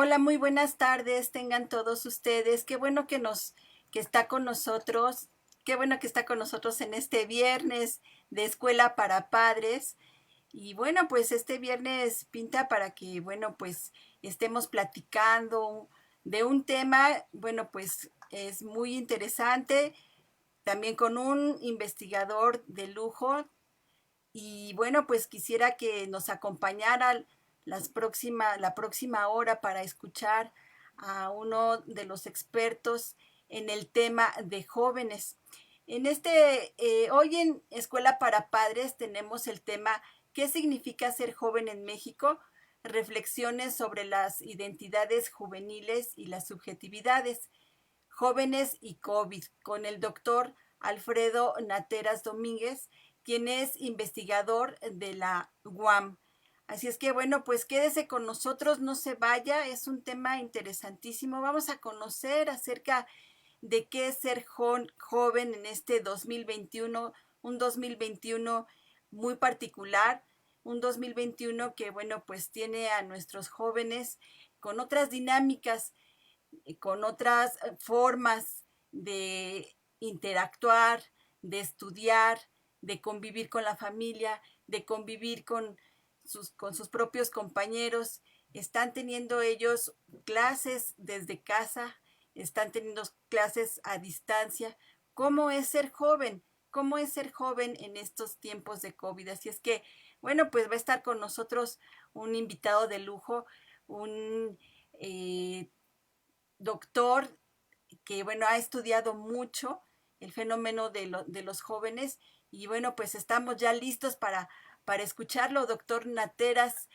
Hola, muy buenas tardes, tengan todos ustedes. Qué bueno que está con nosotros, qué bueno que está con nosotros en este viernes de Escuela para Padres. Y bueno, pues este viernes pinta para que, bueno, pues estemos platicando de un tema, bueno, pues es muy interesante, también con un investigador de lujo. Y bueno, pues quisiera que nos acompañara la próxima hora para escuchar a uno de los expertos en el tema de jóvenes. Hoy en Escuela para Padres tenemos el tema ¿qué significa ser joven en México? Reflexiones sobre las identidades juveniles y las subjetividades. Jóvenes y COVID, con el doctor Alfredo Nateras Domínguez, quien es investigador de la UAM. Así es que bueno, pues quédese con nosotros, no se vaya, es un tema interesantísimo. Vamos a conocer acerca de qué es ser joven en este 2021, un 2021 muy particular, un 2021 que bueno, pues tiene a nuestros jóvenes con otras dinámicas, con otras formas de interactuar, de estudiar, de convivir con la familia, de convivir con sus propios compañeros. Están teniendo ellos clases desde casa, están teniendo clases a distancia. ¿Cómo es ser joven? ¿Cómo es ser joven en estos tiempos de COVID? Así es que, bueno, pues va a estar con nosotros un invitado de lujo, un doctor que, bueno, ha estudiado mucho el fenómeno de los jóvenes y, bueno, pues estamos ya listos para escucharlo, doctor Nateras.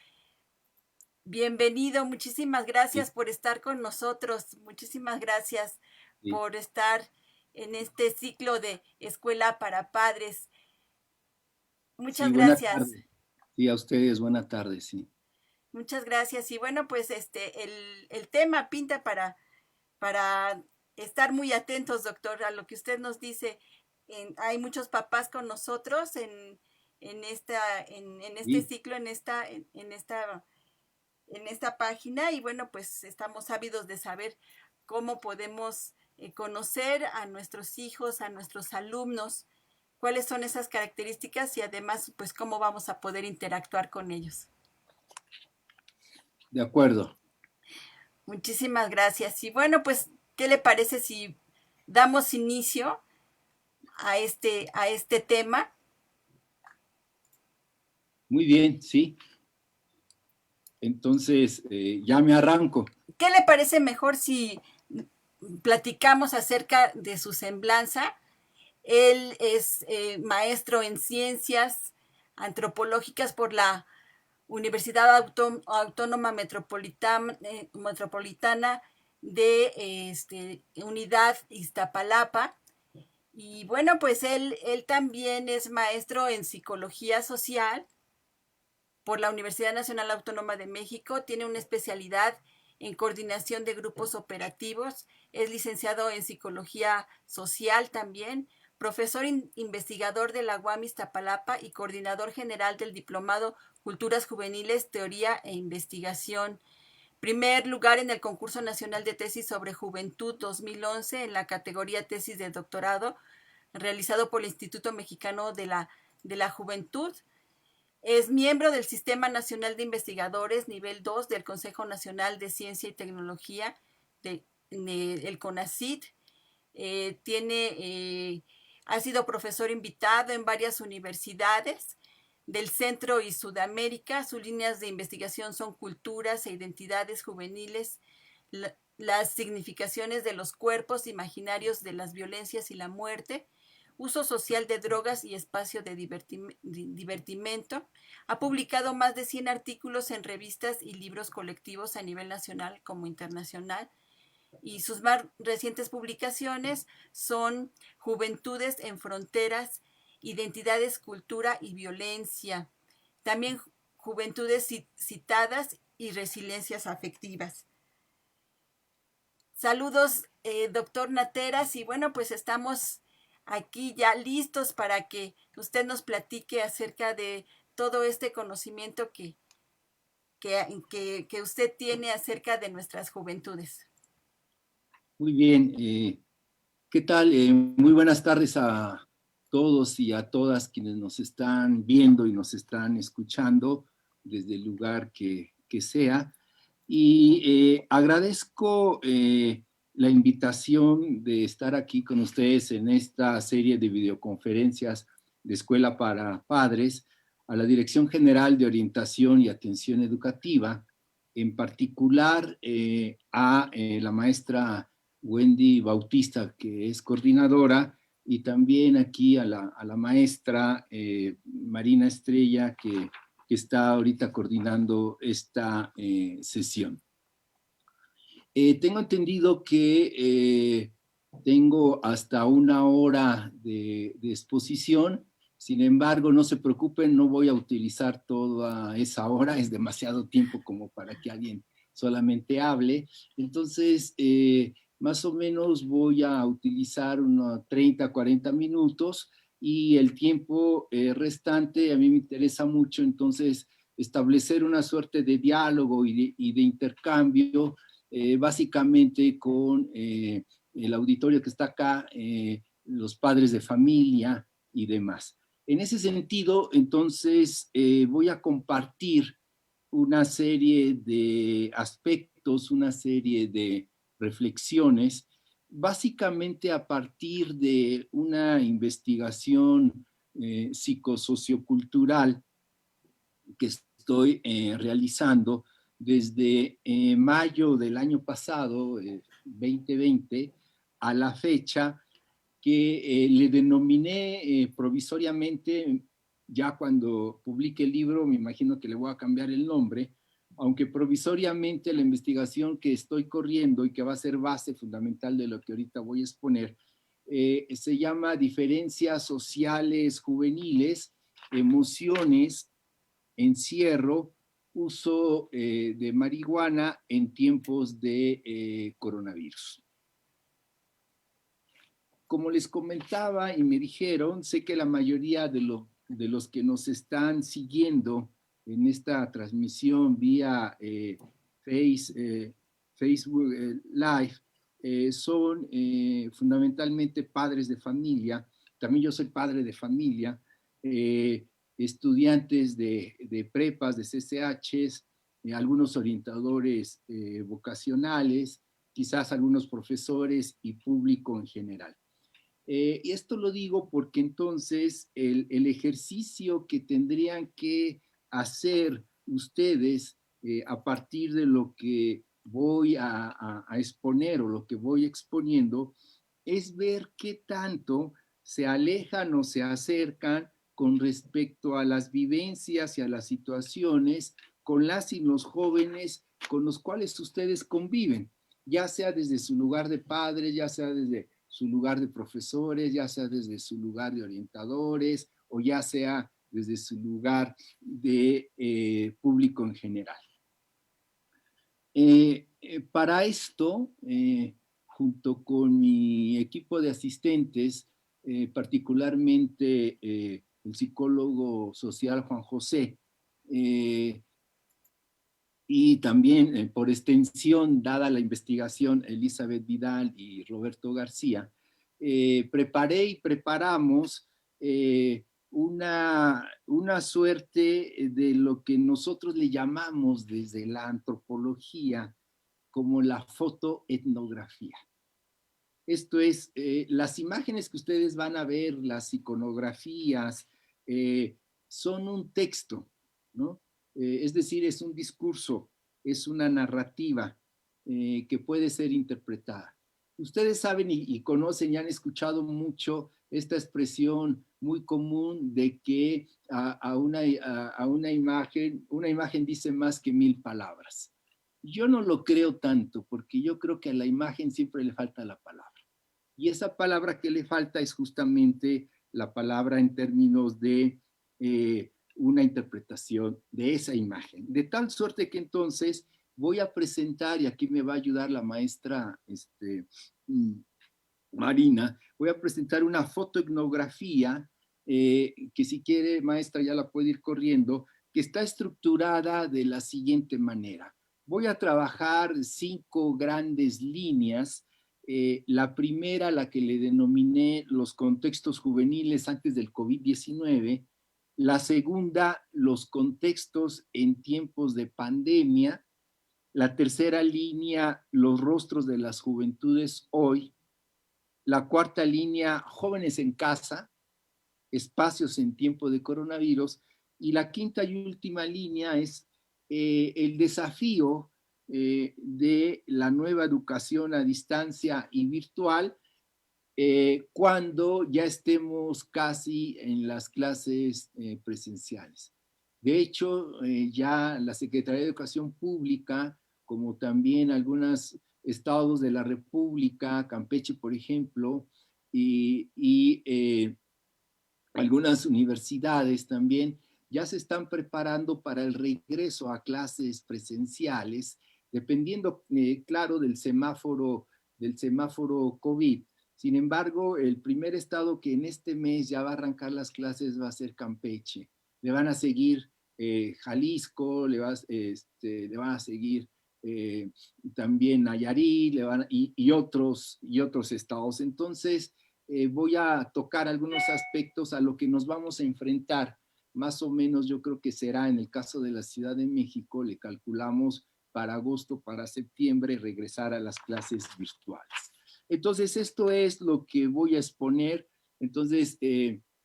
Bienvenido, muchísimas Sí, gracias por estar con nosotros, muchísimas gracias sí, por estar en este ciclo de Escuela para Padres. sí, Muchas buena gracias. tarde. Sí, a ustedes, buena tarde, sí. Muchas gracias. Y bueno, pues el tema pinta para estar muy atentos, doctor, a lo que usted nos dice. Hay muchos papás con nosotros en este Sí, ciclo, en esta página, y bueno, pues estamos ávidos de saber cómo podemos conocer a nuestros hijos, a nuestros alumnos, cuáles son esas características y además, pues cómo vamos a poder interactuar con ellos. de acuerdo. Muchísimas gracias. Y bueno, pues, ¿qué le parece si damos inicio a este tema? Muy bien, sí. Entonces, ya me arranco. ¿Qué le parece mejor si platicamos acerca de su semblanza? Él es maestro en ciencias antropológicas por la Universidad Autónoma Metropolitana de Unidad Iztapalapa. Y bueno, pues él también es maestro en psicología social por la Universidad Nacional Autónoma de México, tiene una especialidad en coordinación de grupos operativos, es licenciado en psicología social también, profesor investigador de la UAM Iztapalapa y coordinador general del diplomado Culturas Juveniles, Teoría e Investigación. Primer lugar en el concurso nacional de tesis sobre juventud 2011 en la categoría tesis de doctorado, realizado por el Instituto Mexicano de la Juventud. Es miembro del Sistema Nacional de Investigadores nivel 2 del Consejo Nacional de Ciencia y Tecnología, el CONACYT. Tiene, ha sido profesor invitado en varias universidades del Centro y Sudamérica. Sus líneas de investigación son culturas e identidades juveniles, las significaciones de los cuerpos imaginarios de las violencias y la muerte, uso social de drogas y espacio de divertimento. Ha publicado más de 100 artículos en revistas y libros colectivos a nivel nacional como internacional. Y sus más recientes publicaciones son Juventudes en Fronteras, Identidades, Cultura y Violencia. También Juventudes Citadas y Resiliencias Afectivas. Saludos, doctor Nateras, y bueno, pues estamos aquí ya listos para que usted nos platique acerca de todo este conocimiento que usted tiene acerca de nuestras juventudes. Muy bien. ¿Qué tal? Muy buenas tardes a todos y a todas quienes nos están viendo y nos están escuchando desde el lugar que sea. Y agradezco la invitación de estar aquí con ustedes en esta serie de videoconferencias de Escuela para Padres a la Dirección General de Orientación y Atención Educativa, en particular a la maestra Wendy Bautista, que es coordinadora, y también aquí a la maestra Marina Estrella, que está ahorita coordinando esta sesión. Tengo entendido que tengo hasta 1 hora de exposición. Sin embargo, no se preocupen, no voy a utilizar toda esa hora, es demasiado tiempo como para que alguien solamente hable. Entonces, más o menos voy a utilizar unos 30, 40 minutos y el tiempo restante a mí me interesa mucho, entonces establecer una suerte de diálogo y de intercambio, básicamente con el auditorio que está acá, los padres de familia y demás. En ese sentido, entonces, voy a compartir una serie de aspectos, una serie de reflexiones, básicamente a partir de una investigación psicosociocultural que estoy realizando desde mayo del año pasado, 2020, a la fecha, que le denominé provisoriamente, ya cuando publique el libro, me imagino que le voy a cambiar el nombre, aunque provisoriamente la investigación que estoy corriendo y que va a ser base fundamental de lo que ahorita voy a exponer, se llama Diferencias Sociales Juveniles, Emociones, Encierro, Uso de marihuana en tiempos de coronavirus. Como les comentaba y me dijeron, sé que la mayoría de los que nos están siguiendo en esta transmisión vía Facebook Live son fundamentalmente padres de familia. También yo soy padre de familia, estudiantes de prepas, de CCHs, algunos orientadores vocacionales, quizás algunos profesores y público en general. Y esto lo digo porque entonces el ejercicio que tendrían que hacer ustedes a partir de lo que voy a exponer o lo que voy exponiendo es ver qué tanto se alejan o se acercan con respecto a las vivencias y a las situaciones con las y los jóvenes con los cuales ustedes conviven, ya sea desde su lugar de padres, ya sea desde su lugar de profesores, ya sea desde su lugar de orientadores o ya sea desde su lugar de público en general. Para esto, junto con mi equipo de asistentes, particularmente el psicólogo social Juan José, y también por extensión, dada la investigación, Elizabeth Vidal y Roberto García, preparé y preparamos una suerte de lo que nosotros le llamamos desde la antropología como la fotoetnografía. Esto es, las imágenes que ustedes van a ver, las iconografías, son un texto, ¿no? Es decir, es un discurso, es una narrativa que puede ser interpretada. Ustedes saben y conocen y han escuchado mucho esta expresión muy común de que a una imagen dice más que 1000 palabras. Yo no lo creo tanto, porque yo creo que a la imagen siempre le falta la palabra. Y esa palabra que le falta es justamente la palabra en términos de una interpretación de esa imagen. De tal suerte que entonces voy a presentar, y aquí me va a ayudar la maestra Marina, voy a presentar una fotoetnografía que si quiere, maestra, ya la puede ir corriendo, que está estructurada de la siguiente manera. Voy a trabajar 5 grandes líneas. La primera, la que le denominé los contextos juveniles antes del COVID-19. La segunda, los contextos en tiempos de pandemia. La tercera línea, los rostros de las juventudes hoy. La cuarta línea, jóvenes en casa, espacios en tiempo de coronavirus. Y la quinta y última línea es el desafío de la nueva educación a distancia y virtual cuando ya estemos casi en las clases presenciales. De hecho, ya la Secretaría de Educación Pública, como también algunos estados de la República, Campeche, por ejemplo, y algunas universidades también ya se están preparando para el regreso a clases presenciales, dependiendo, claro, del semáforo COVID. Sin embargo, el primer estado que en este mes ya va a arrancar las clases va a ser Campeche. Le van a seguir Jalisco, le van a seguir también Nayarit, y otros estados. Entonces, voy a tocar algunos aspectos a lo que nos vamos a enfrentar. Más o menos yo creo que será en el caso de la Ciudad de México, le calculamos para agosto, para septiembre, regresar a las clases virtuales. Entonces, esto es lo que voy a exponer. Entonces,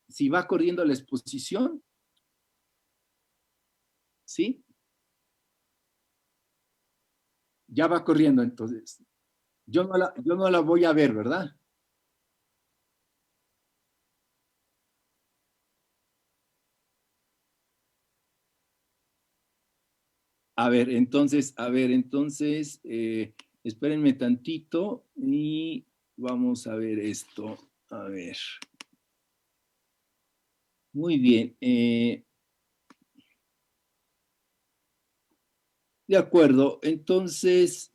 si va corriendo la exposición, ¿sí? Ya va corriendo, entonces. Yo no la voy a ver, ¿verdad? A ver, entonces, espérenme tantito y vamos a ver esto. A ver. Muy bien. De acuerdo. Entonces,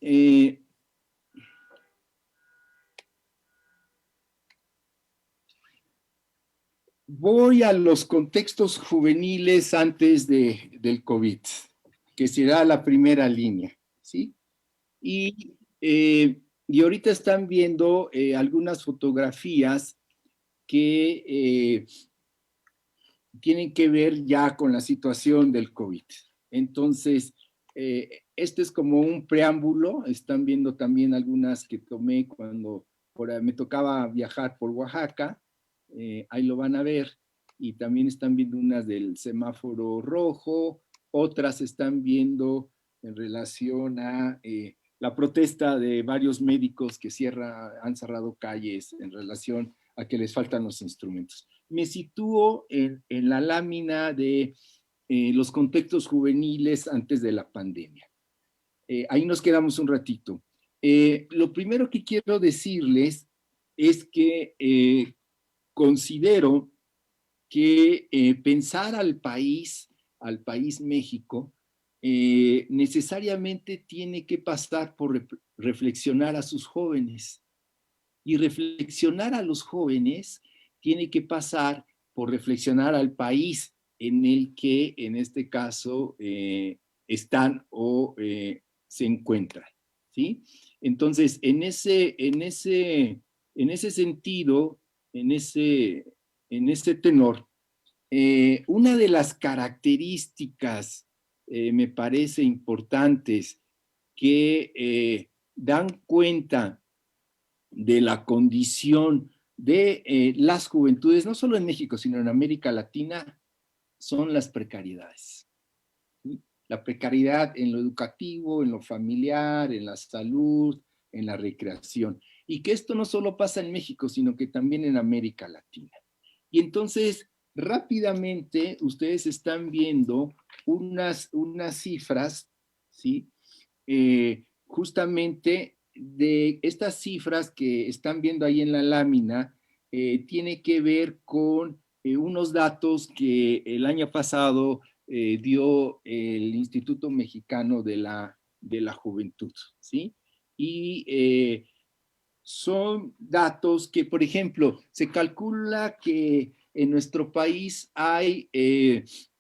voy a los contextos juveniles antes del COVID, que será la primera línea, ¿sí? Y, y ahorita están viendo algunas fotografías que tienen que ver ya con la situación del COVID. Entonces, este es como un preámbulo. Están viendo también algunas que tomé cuando me tocaba viajar por Oaxaca. Ahí lo van a ver. Y también están viendo unas del semáforo rojo. Otras están viendo en relación a la protesta de varios médicos que han cerrado calles en relación a que les faltan los instrumentos. Me sitúo en la lámina de los contextos juveniles antes de la pandemia. Ahí nos quedamos un ratito. Lo primero que quiero decirles es que considero que pensar al país México, necesariamente tiene que pasar por reflexionar a sus jóvenes. Y reflexionar a los jóvenes tiene que pasar por reflexionar al país en el que, en este caso, están o se encuentran, ¿sí? Entonces, en ese sentido, en ese tenor, una de las características, me parece importantes, que dan cuenta de la condición de las juventudes, no solo en México, sino en América Latina, son las precariedades. ¿Sí? La precariedad en lo educativo, en lo familiar, en la salud, en la recreación. Y que esto no solo pasa en México, sino que también en América Latina. Y entonces, rápidamente, ustedes están viendo unas cifras, ¿sí? Justamente de estas cifras que están viendo ahí en la lámina, tiene que ver con unos datos que el año pasado dio el Instituto Mexicano de la Juventud, ¿sí? Y son datos que, por ejemplo, se calcula que en nuestro país hay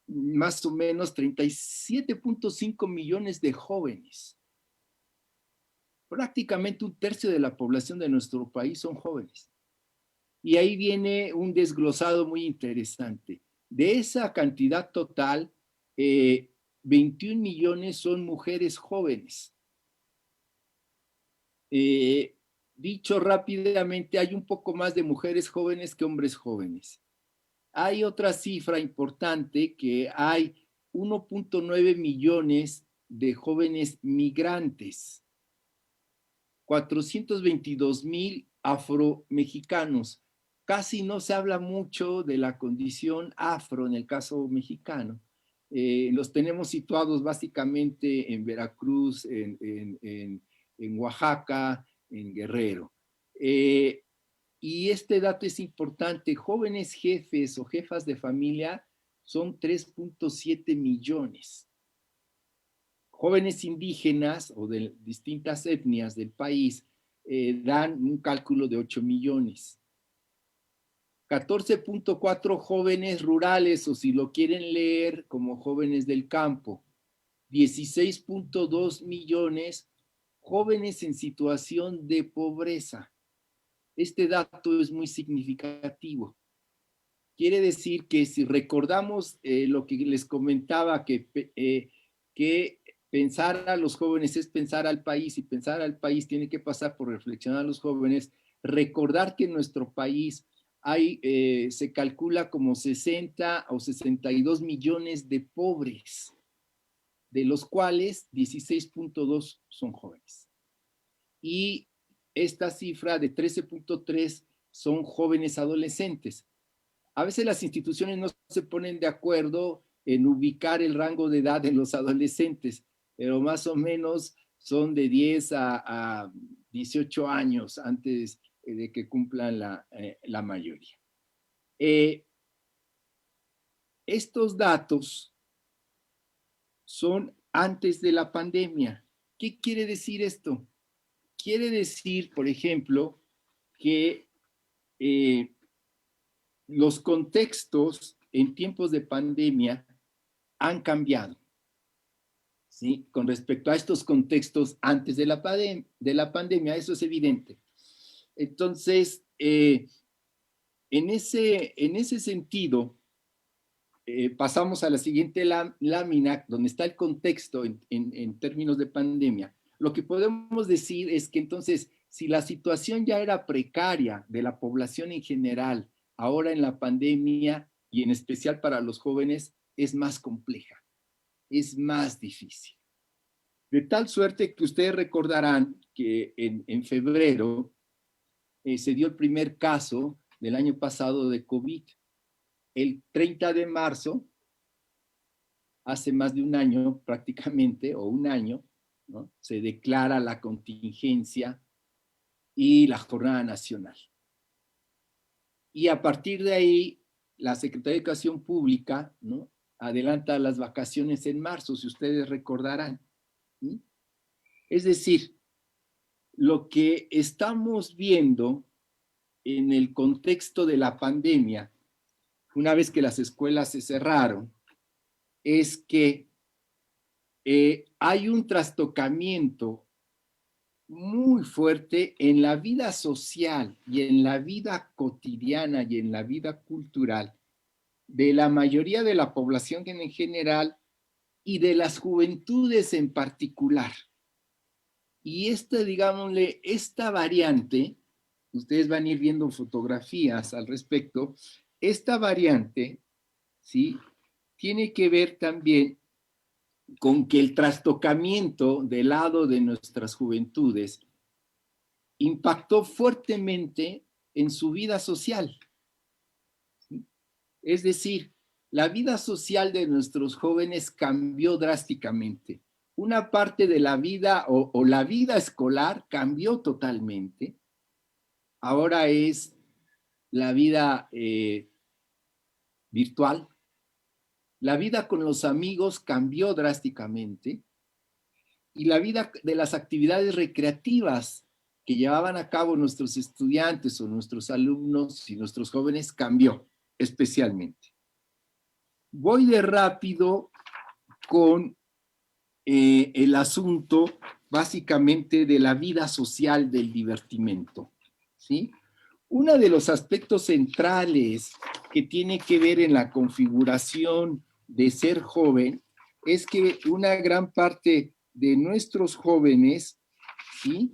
más o menos 37.5 millones de jóvenes. Prácticamente un tercio de la población de nuestro país son jóvenes. Y ahí viene un desglosado muy interesante. De esa cantidad total, 21 millones son mujeres jóvenes. Dicho rápidamente, hay un poco más de mujeres jóvenes que hombres jóvenes. Hay otra cifra importante, que hay 1.9 millones de jóvenes migrantes, 422,000 afromexicanos. Casi no se habla mucho de la condición afro en el caso mexicano. Los tenemos situados básicamente en Veracruz, en Oaxaca, en Guerrero. Y este dato es importante: jóvenes jefes o jefas de familia son 3.7 millones. Jóvenes indígenas o de distintas etnias del país dan un cálculo de 8 millones. 14.4 jóvenes rurales, o si lo quieren leer como jóvenes del campo. 16.2 millones jóvenes en situación de pobreza. Este dato es muy significativo. Quiere decir que si recordamos lo que les comentaba, que pensar a los jóvenes es pensar al país, y pensar al país tiene que pasar por reflexionar a los jóvenes, recordar que en nuestro país se calcula como 60 o 62 millones de pobres, de los cuales 16.2 son jóvenes. Y esta cifra de 13.3 son jóvenes adolescentes. A veces las instituciones no se ponen de acuerdo en ubicar el rango de edad de los adolescentes, pero más o menos son de 10 a 18 años antes de que cumplan la mayoría. Estos datos son antes de la pandemia. ¿Qué quiere decir esto? Quiere decir, por ejemplo, que los contextos en tiempos de pandemia han cambiado, ¿sí? Con respecto a estos contextos antes de la pandemia, eso es evidente. Entonces, en ese sentido, pasamos a la siguiente lámina, donde está el contexto en términos de pandemia. Lo que podemos decir es que entonces, si la situación ya era precaria de la población en general, ahora en la pandemia, y en especial para los jóvenes, es más compleja, es más difícil. De tal suerte que ustedes recordarán que en febrero se dio el primer caso del año pasado de COVID. El 30 de marzo, hace más de un año prácticamente, o un año, ¿no?, se declara la contingencia y la jornada nacional. Y a partir de ahí, la Secretaría de Educación Pública, ¿no?, adelanta las vacaciones en marzo, si ustedes recordarán, ¿sí? Es decir, lo que estamos viendo en el contexto de la pandemia, una vez que las escuelas se cerraron, es que hay un trastocamiento muy fuerte en la vida social y en la vida cotidiana y en la vida cultural de la mayoría de la población en general y de las juventudes en particular. Y digámosle, esta variante, ustedes van a ir viendo fotografías al respecto, esta variante, ¿sí?, tiene que ver también con que el trastocamiento del lado de nuestras juventudes impactó fuertemente en su vida social. Es decir, la vida social de nuestros jóvenes cambió drásticamente. Una parte de la vida o la vida escolar cambió totalmente. Ahora es la vida virtual. La vida con los amigos cambió drásticamente. Y la vida de las actividades recreativas que llevaban a cabo nuestros estudiantes o nuestros alumnos y nuestros jóvenes cambió especialmente. voy de rápido con el asunto básicamente de la vida social del divertimento, ¿sí? Uno de los aspectos centrales que tiene que ver en la configuración de ser joven es que una gran parte de nuestros jóvenes, ¿sí?,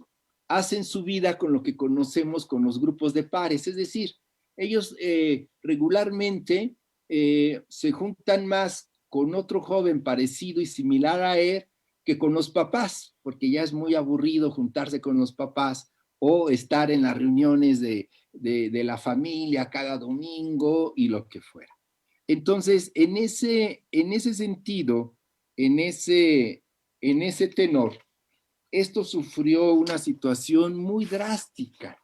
hacen su vida con lo que conocemos con los grupos de pares, es decir, ellos regularmente se juntan más con otro joven parecido y similar a él que con los papás, porque ya es muy aburrido juntarse con los papás o estar en las reuniones de la familia cada domingo y lo que fuera. Entonces, en ese sentido, en ese tenor, esto sufrió una situación muy drástica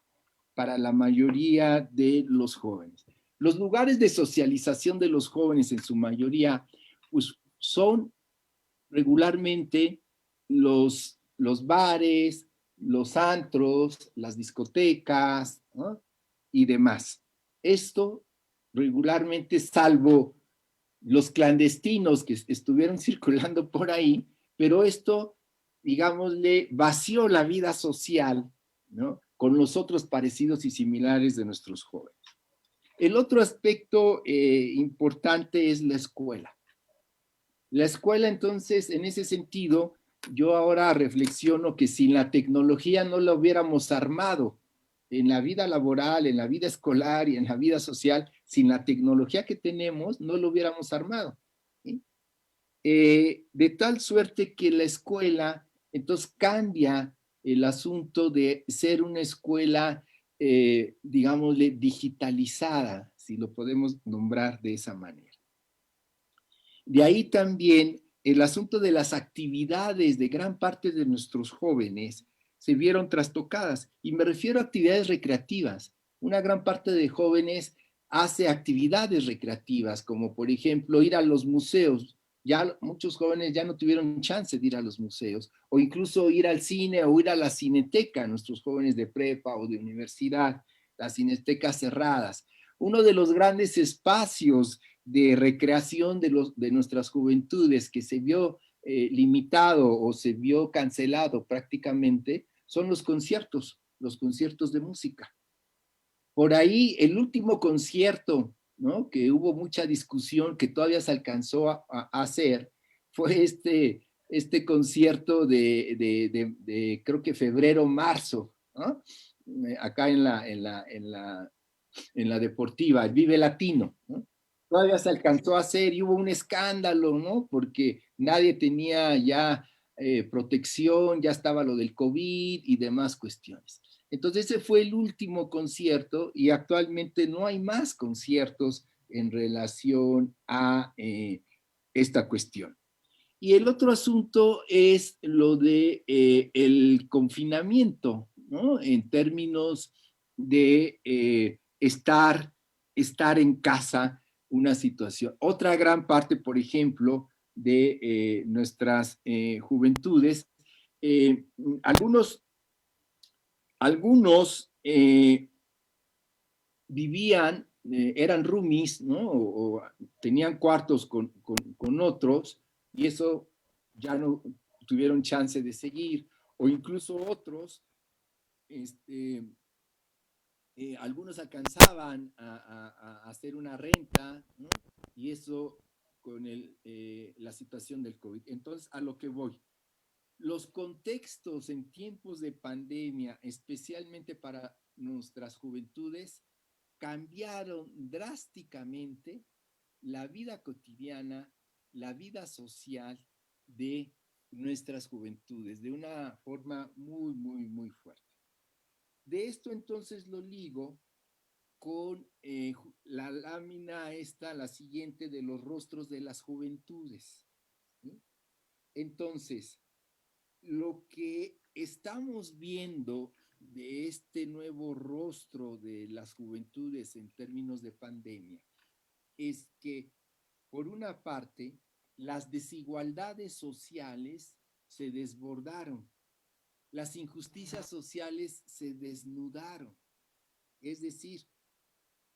para la mayoría de los jóvenes. Los lugares de socialización de los jóvenes en su mayoría pues, son regularmente los bares, los antros, las discotecas, ¿no?, y demás. Esto regularmente, salvo los clandestinos que estuvieron circulando por ahí, pero esto, digámosle, vació la vida social, ¿no?, con los otros parecidos y similares de nuestros jóvenes. El otro aspecto importante es la escuela. La escuela, entonces, en ese sentido, yo ahora reflexiono que sin la tecnología no la hubiéramos armado en la vida laboral, en la vida escolar y en la vida social. Sin la tecnología que tenemos, no lo hubiéramos armado, ¿sí? De tal suerte que la escuela, entonces, cambia el asunto de ser una escuela, digámosle, digitalizada, si lo podemos nombrar de esa manera. De ahí también el asunto de las actividades de gran parte de nuestros jóvenes se vieron trastocadas, y me refiero a actividades recreativas. Una gran parte de jóvenes hace actividades recreativas, como por ejemplo ir a los museos. Ya muchos jóvenes ya no tuvieron chance de ir a los museos, o incluso ir al cine o ir a la cineteca, nuestros jóvenes de prepa o de universidad, las cinetecas cerradas. Uno de los grandes espacios de recreación de nuestras juventudes que se vio limitado o se vio cancelado prácticamente son los conciertos de música. Por ahí el último concierto, ¿no?, que hubo mucha discusión, que todavía se alcanzó a hacer, fue este concierto de creo que febrero, marzo, ¿no?, acá en la deportiva, el Vive Latino, ¿no? Todavía se alcanzó a hacer y hubo un escándalo, ¿no?, porque nadie tenía ya protección, ya estaba lo del COVID y demás cuestiones. Entonces ese fue el último concierto y actualmente no hay más conciertos en relación a esta cuestión. Y el otro asunto es lo de el confinamiento, ¿no?, en términos de estar en casa, una situación. Otra gran parte, por ejemplo, de nuestras juventudes, eh, algunos, algunos vivían, eran roomies, ¿no?, o tenían cuartos con otros, y eso ya no tuvieron chance de seguir, o incluso otros, algunos alcanzaban a hacer una renta, ¿no?, y eso con la situación del COVID. Entonces, a lo que voy, los contextos en tiempos de pandemia, especialmente para nuestras juventudes, cambiaron drásticamente la vida cotidiana, la vida social de nuestras juventudes, de una forma muy, muy, muy fuerte. De esto entonces lo ligo con la lámina esta, la siguiente, de los rostros de las juventudes, ¿sí? Entonces, lo que estamos viendo de este nuevo rostro de las juventudes en términos de pandemia es que, por una parte, las desigualdades sociales se desbordaron, las injusticias sociales se desnudaron, es decir,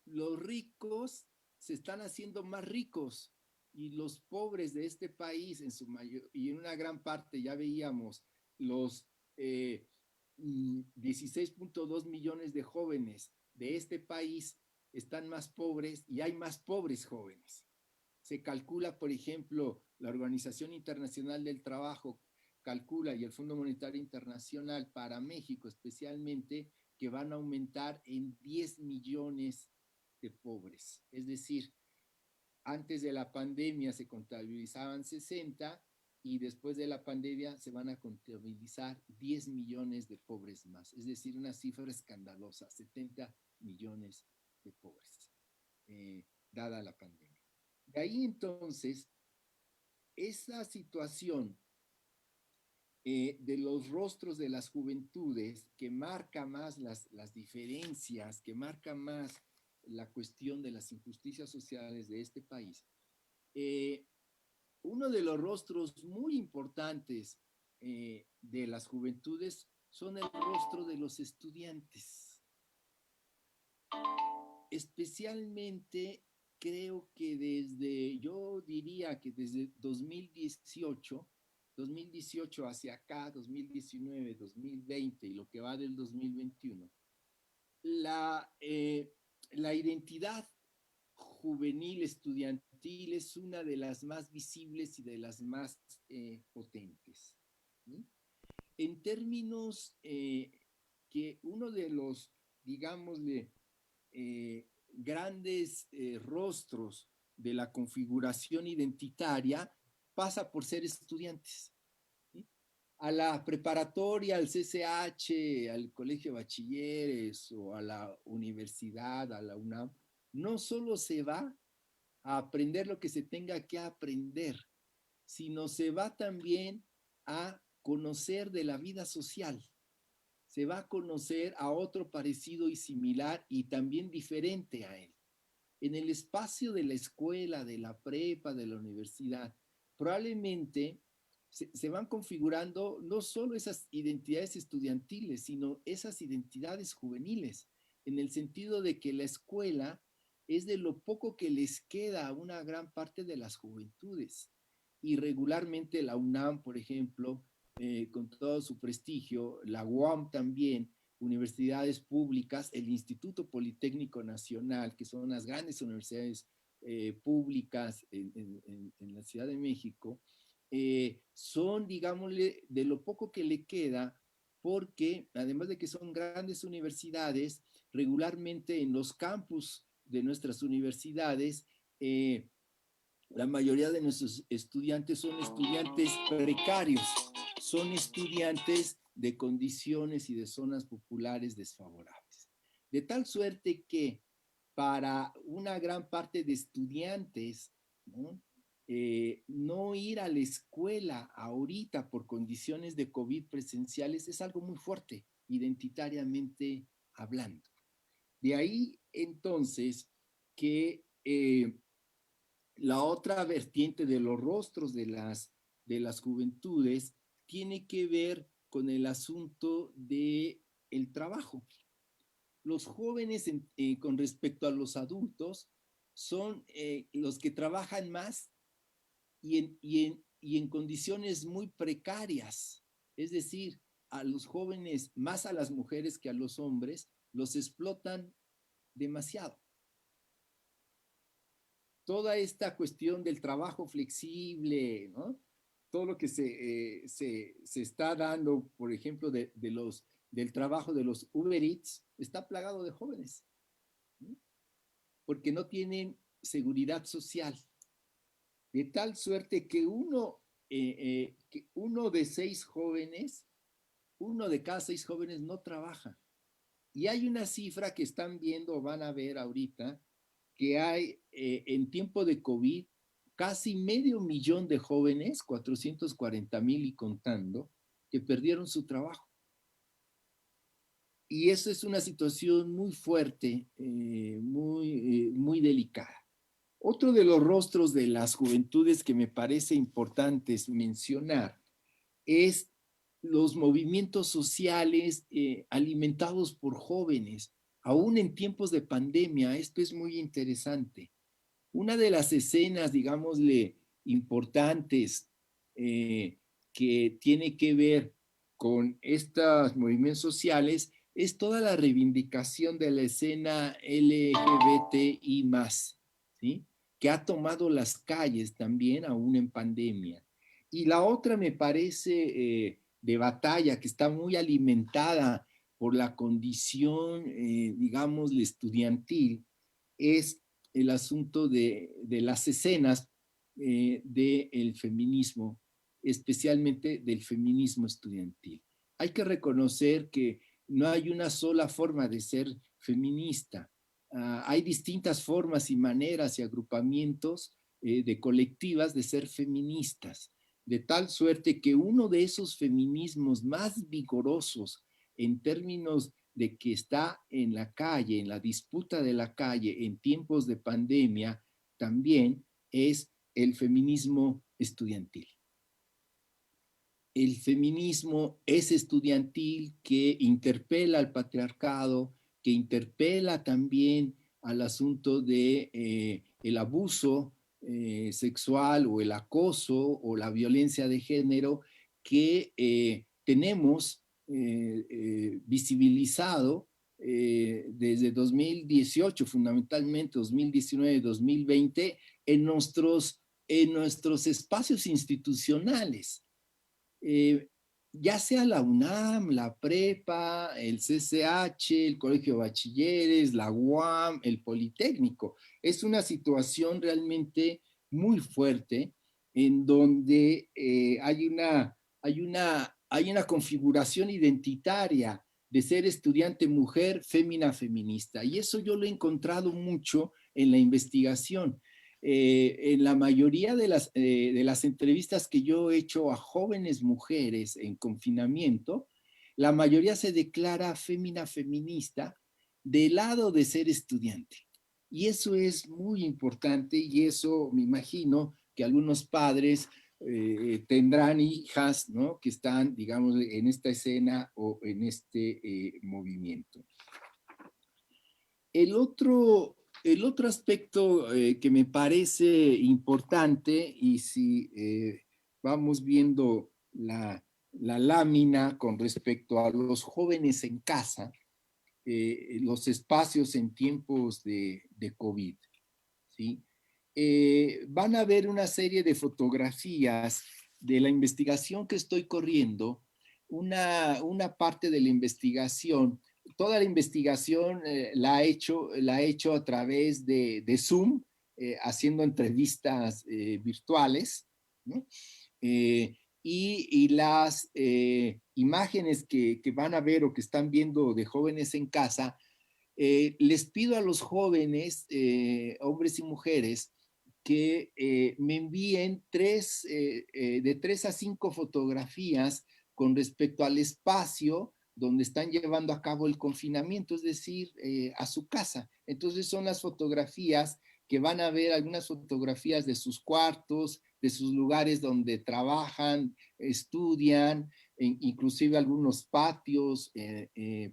los ricos se están haciendo más ricos y los pobres de este país, en su mayor, y en una gran parte ya veíamos los 16.2 millones de jóvenes de este país están más pobres y hay más pobres jóvenes. Se calcula, por ejemplo, la Organización Internacional del Trabajo calcula y el Fondo Monetario Internacional para México especialmente que van a aumentar en 10 millones de pobres. Es decir, antes de la pandemia se contabilizaban 60 y después de la pandemia se van a contabilizar 10 millones de pobres más. Es decir, una cifra escandalosa, 70 millones de pobres, dada la pandemia. De ahí entonces, esa situación de los rostros de las juventudes que marca más las diferencias, que marca más la cuestión de las injusticias sociales de este país, uno de los rostros muy importantes de las juventudes son el rostro de los estudiantes. Especialmente creo que yo diría que desde 2018 hacia acá, 2019, 2020 y lo que va del 2021, la identidad juvenil estudiantil es una de las más visibles y de las más potentes. ¿Sí? En términos que uno de los, digámosle, grandes rostros de la configuración identitaria pasa por ser estudiantes. ¿Sí? A la preparatoria, al CCH, al colegio de bachilleres o a la universidad, a la UNAM, no solo se va a aprender lo que se tenga que aprender, sino se va también a conocer de la vida social. Se va a conocer a otro parecido y similar y también diferente a él. En el espacio de la escuela, de la prepa, de la universidad, probablemente se van configurando no solo esas identidades estudiantiles, sino esas identidades juveniles, en el sentido de que la escuela es de lo poco que les queda a una gran parte de las juventudes. Y regularmente la UNAM, por ejemplo, con todo su prestigio, la UAM también, universidades públicas, el Instituto Politécnico Nacional, que son las grandes universidades públicas en la Ciudad de México, son, digámosle, de lo poco que le queda, porque además de que son grandes universidades, regularmente en los campus de nuestras universidades, la mayoría de nuestros estudiantes son estudiantes precarios, son estudiantes de condiciones y de zonas populares desfavorables. De tal suerte que para una gran parte de estudiantes, ¿no? No ir a la escuela ahorita por condiciones de COVID presenciales es algo muy fuerte, identitariamente hablando. De ahí entonces que la otra vertiente de los rostros de las juventudes tiene que ver con el asunto del trabajo. Los jóvenes con respecto a los adultos son los que trabajan más y en condiciones muy precarias. Es decir, a los jóvenes, más a las mujeres que a los hombres, los explotan demasiado. Toda esta cuestión del trabajo flexible, ¿no? Todo lo que se está dando, por ejemplo, del trabajo de los Uber Eats, está plagado de jóvenes, ¿no? Porque no tienen seguridad social. De tal suerte que uno de 6 jóvenes, uno de cada 6 jóvenes no trabaja. Y hay una cifra que están viendo o van a ver ahorita, que hay en tiempo de COVID casi 500,000 de jóvenes, 440,000 y contando, que perdieron su trabajo. Y eso es una situación muy fuerte, muy delicada. Otro de los rostros de las juventudes que me parece importante mencionar es los movimientos sociales alimentados por jóvenes, aún en tiempos de pandemia. Esto es muy interesante. Una de las escenas, digámosle, importantes que tiene que ver con estos movimientos sociales es toda la reivindicación de la escena LGBTI+, ¿sí? Que ha tomado las calles también aún en pandemia. Y la otra me parece de batalla, que está muy alimentada por la condición, digamos, estudiantil, es el asunto de las escenas del feminismo, especialmente del feminismo estudiantil. Hay que reconocer que no hay una sola forma de ser feminista. Hay distintas formas y maneras y agrupamientos de colectivas de ser feministas, de tal suerte que uno de esos feminismos más vigorosos en términos de que está en la calle, en la disputa de la calle en tiempos de pandemia, también es el feminismo estudiantil. El feminismo es estudiantil que interpela al patriarcado, que interpela también al asunto de el abuso sexual o el acoso o la violencia de género que tenemos visibilizado desde 2018, fundamentalmente 2019, 2020, en nuestros espacios institucionales. Ya sea la UNAM, la Prepa, el CCH, el Colegio de Bachilleres, la UAM, el Politécnico. Es una situación realmente muy fuerte en donde hay una configuración identitaria de ser estudiante mujer, fémina, feminista. Y eso yo lo he encontrado mucho en la investigación. En la mayoría de las entrevistas que yo he hecho a jóvenes mujeres en confinamiento, la mayoría se declara fémina feminista del lado de ser estudiante. Y eso es muy importante y eso me imagino que algunos padres tendrán hijas, ¿no? Que están, digamos, en esta escena o en este movimiento. El otro aspecto que me parece importante, y si vamos viendo la lámina con respecto a los jóvenes en casa, los espacios en tiempos de COVID, ¿sí? Van a ver una serie de fotografías de la investigación que estoy corriendo, una parte de la investigación. Toda la investigación la he hecho a través de Zoom, haciendo entrevistas virtuales, ¿no? Y las imágenes que van a ver o que están viendo de jóvenes en casa, les pido a los jóvenes, hombres y mujeres, que me envíen de 3 a 5 fotografías con respecto al espacio donde están llevando a cabo el confinamiento, es decir, a su casa. Entonces son las fotografías que van a ver, algunas fotografías de sus cuartos, de sus lugares donde trabajan, estudian, inclusive algunos patios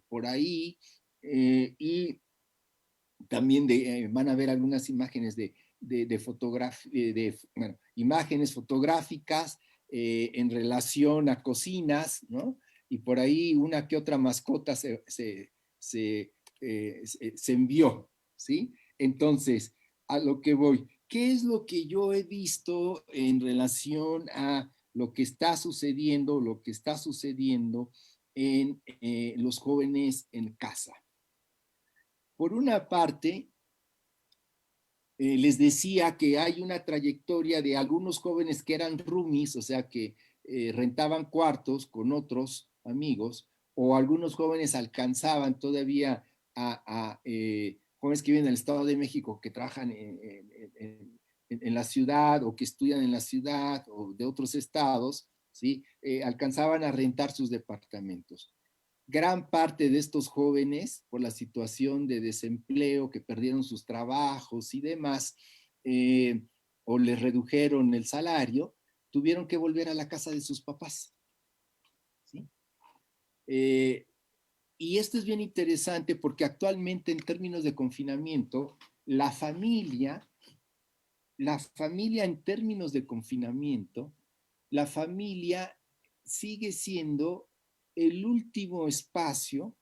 por ahí, y también van a ver algunas imágenes bueno, imágenes fotográficas en relación a cocinas, ¿no? Y por ahí una que otra mascota se envió, ¿sí? Entonces, a lo que voy, ¿qué es lo que yo he visto en relación a lo que está sucediendo en los jóvenes en casa? Por una parte, les decía que hay una trayectoria de algunos jóvenes que eran roomies, o sea, que rentaban cuartos con otros amigos, o algunos jóvenes alcanzaban todavía a jóvenes que viven en el Estado de México, que trabajan en la ciudad o que estudian en la ciudad o de otros estados, ¿sí? Alcanzaban a rentar sus departamentos. Gran parte de estos jóvenes, por la situación de desempleo, que perdieron sus trabajos y demás, o les redujeron el salario, tuvieron que volver a la casa de sus papás, ¿sí? Y esto es bien interesante porque actualmente, en términos de confinamiento, la familia la familia en términos de confinamiento, la familia sigue siendo el último espacio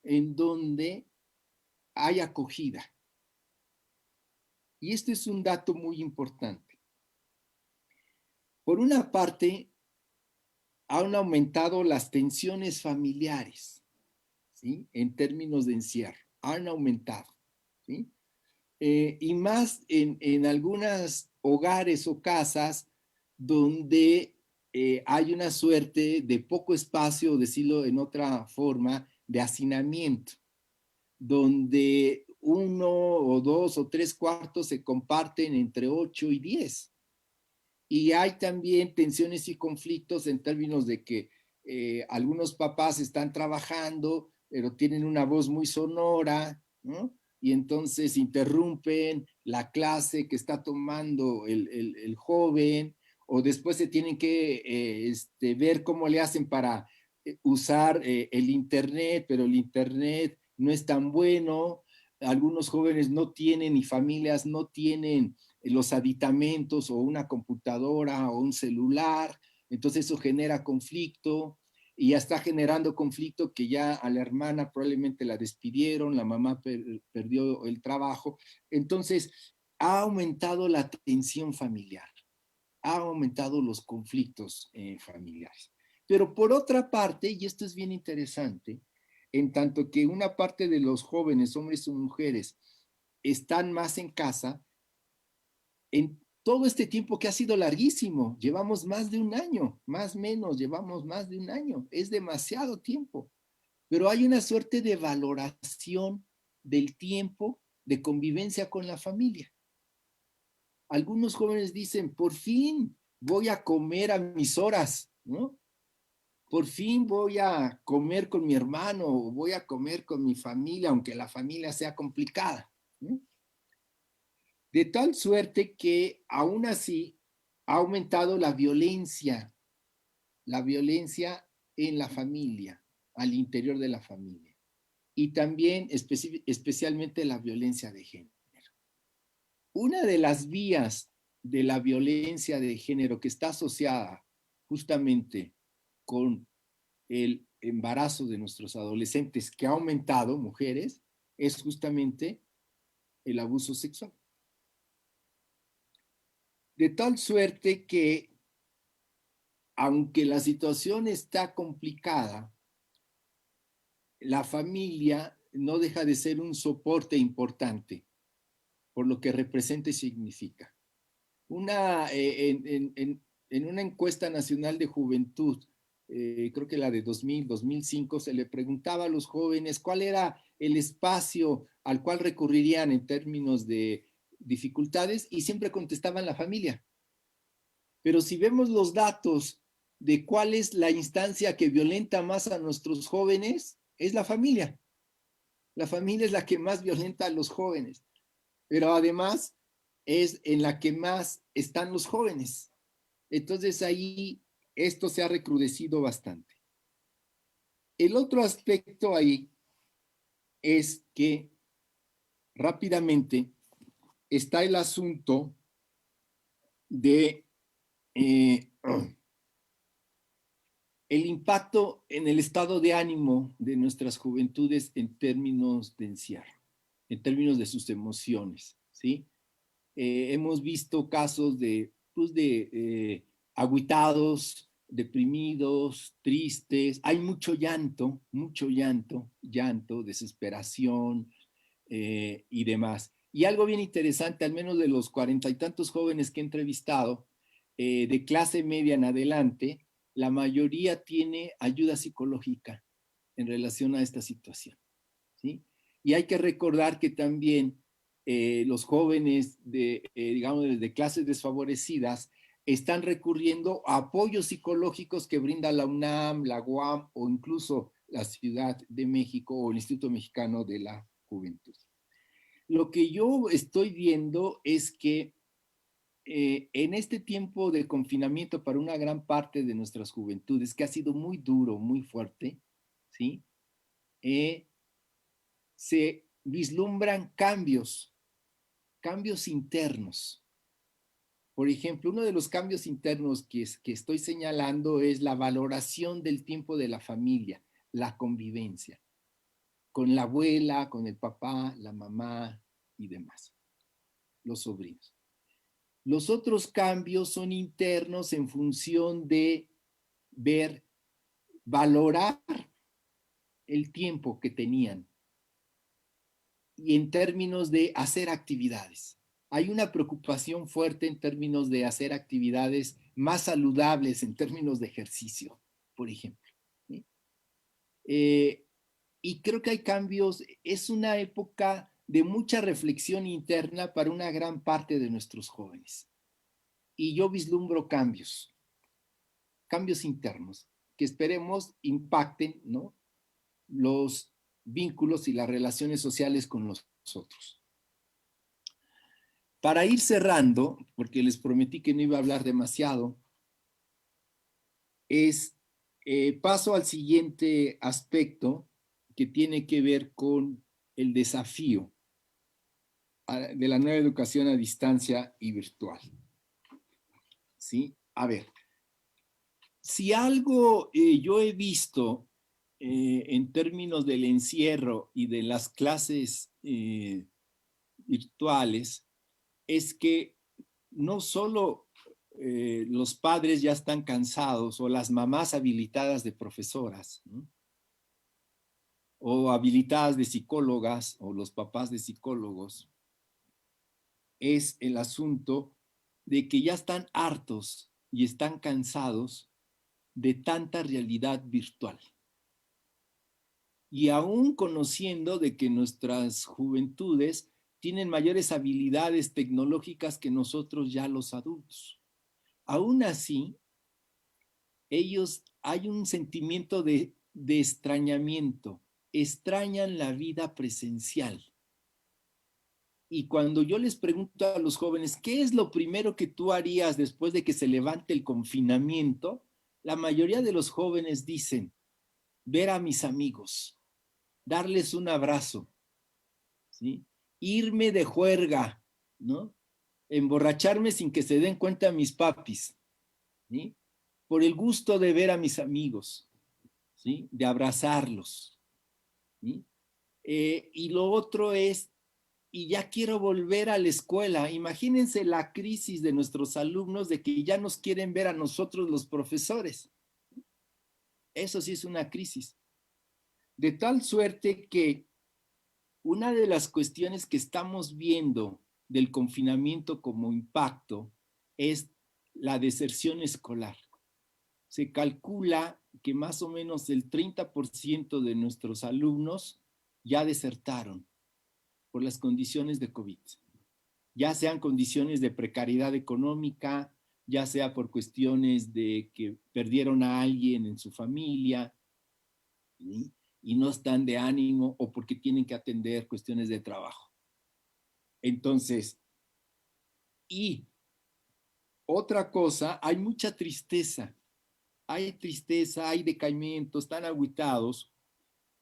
en donde hay acogida. Y esto es un dato muy importante. Por una parte, han aumentado las tensiones familiares, ¿sí? En términos de encierro, han aumentado, ¿sí? Y más en algunos hogares o casas donde hay una suerte de poco espacio, decirlo en otra forma, de hacinamiento, donde uno o dos o tres cuartos se comparten entre 8 y 10. Y hay también tensiones y conflictos en términos de que algunos papás están trabajando, pero tienen una voz muy sonora, ¿no? Y entonces interrumpen la clase que está tomando el joven, o después se tienen que ver cómo le hacen para usar el Internet, pero el Internet no es tan bueno. Algunos jóvenes no tienen y familias no tienen los aditamentos o una computadora o un celular, entonces eso genera conflicto y ya está generando conflicto que ya a la hermana probablemente la despidieron, la mamá perdió el trabajo, entonces ha aumentado la tensión familiar, ha aumentado los conflictos familiares. Pero por otra parte, y esto es bien interesante, en tanto que una parte de los jóvenes, hombres o mujeres, están más en casa, en todo este tiempo que ha sido larguísimo, llevamos más de un año, más o menos, llevamos más de un año, es demasiado tiempo, pero hay una suerte de valoración del tiempo de convivencia con la familia. Algunos jóvenes dicen, por fin voy a comer a mis horas, ¿no? Por fin voy a comer con mi hermano, voy a comer con mi familia, aunque la familia sea complicada, ¿no? De tal suerte que aún así ha aumentado la violencia en la familia, al interior de la familia, y también especialmente la violencia de género. Una de las vías de la violencia de género que está asociada justamente con el embarazo de nuestros adolescentes, que ha aumentado, mujeres, es justamente el abuso sexual. De tal suerte que, aunque la situación está complicada, la familia no deja de ser un soporte importante por lo que representa y significa. En una encuesta nacional de juventud, creo que la de 2005, se le preguntaba a los jóvenes cuál era el espacio al cual recurrirían en términos de dificultades y siempre contestaban la familia. Pero si vemos los datos de cuál es la instancia que violenta más a nuestros jóvenes, es la familia. La familia es la que más violenta a los jóvenes, pero además es en la que más están los jóvenes. Entonces ahí esto se ha recrudecido bastante. El otro aspecto ahí es que rápidamente está el asunto de el impacto en el estado de ánimo de nuestras juventudes en términos de encierro, en términos de sus emociones, ¿sí? Hemos visto casos de agüitados, deprimidos, tristes, hay mucho llanto, desesperación y demás. Y algo bien interesante, al menos de los 40 y tantos jóvenes que he entrevistado, de clase media en adelante, la mayoría tiene ayuda psicológica en relación a esta situación, ¿sí? Y hay que recordar que también los jóvenes digamos, de clases desfavorecidas están recurriendo a apoyos psicológicos que brinda la UNAM, la UAM o incluso la Ciudad de México o el Instituto Mexicano de la Juventud. Lo que yo estoy viendo es que en este tiempo de confinamiento para una gran parte de nuestras juventudes, que ha sido muy duro, muy fuerte, ¿sí? Se vislumbran cambios cambios internos. Por ejemplo, uno de los cambios internos que estoy señalando es la valoración del tiempo de la familia, la convivencia, con la abuela, con el papá, la mamá y demás, los sobrinos. Los otros cambios son internos en función de ver, valorar el tiempo que tenían y en términos de hacer actividades. Hay una preocupación fuerte en términos de hacer actividades más saludables, en términos de ejercicio, por ejemplo. ¿Sí? Y creo que hay cambios, es una época de mucha reflexión interna para una gran parte de nuestros jóvenes. Y yo vislumbro cambios internos, que esperemos impacten, ¿no?, los vínculos y las relaciones sociales con los otros. Para ir cerrando, porque les prometí que no iba a hablar demasiado, paso al siguiente aspecto que tiene que ver con el desafío de la nueva educación a distancia y virtual. ¿Sí? A ver, si algo yo he visto en términos del encierro y de las clases virtuales, es que no solo los padres ya están cansados o las mamás habilitadas de profesoras, ¿no?, o habilitadas de psicólogas o los papás de psicólogos, es el asunto de que ya están hartos y están cansados de tanta realidad virtual. Y aún conociendo de que nuestras juventudes tienen mayores habilidades tecnológicas que nosotros ya los adultos. Aún así, hay un sentimiento de extrañamiento, extrañan la vida presencial. Y cuando yo les pregunto a los jóvenes, ¿qué es lo primero que tú harías después de que se levante el confinamiento? La mayoría de los jóvenes dicen, ver a mis amigos, darles un abrazo, ¿sí?, irme de juerga, ¿no?, emborracharme sin que se den cuenta mis papis, ¿sí?, por el gusto de ver a mis amigos, ¿sí?, de abrazarlos, ¿sí? Y lo otro es, y ya quiero volver a la escuela. Imagínense la crisis de nuestros alumnos de que ya nos quieren ver a nosotros los profesores. Eso sí es una crisis. De tal suerte que una de las cuestiones que estamos viendo del confinamiento como impacto es la deserción escolar. Se calcula que más o menos el 30% de nuestros alumnos ya desertaron por las condiciones de COVID, ya sean condiciones de precariedad económica, ya sea por cuestiones de que perdieron a alguien en su familia, ¿sí?, y no están de ánimo, o porque tienen que atender cuestiones de trabajo. Entonces, y otra cosa, hay mucha tristeza, hay decaimiento, están agüitados,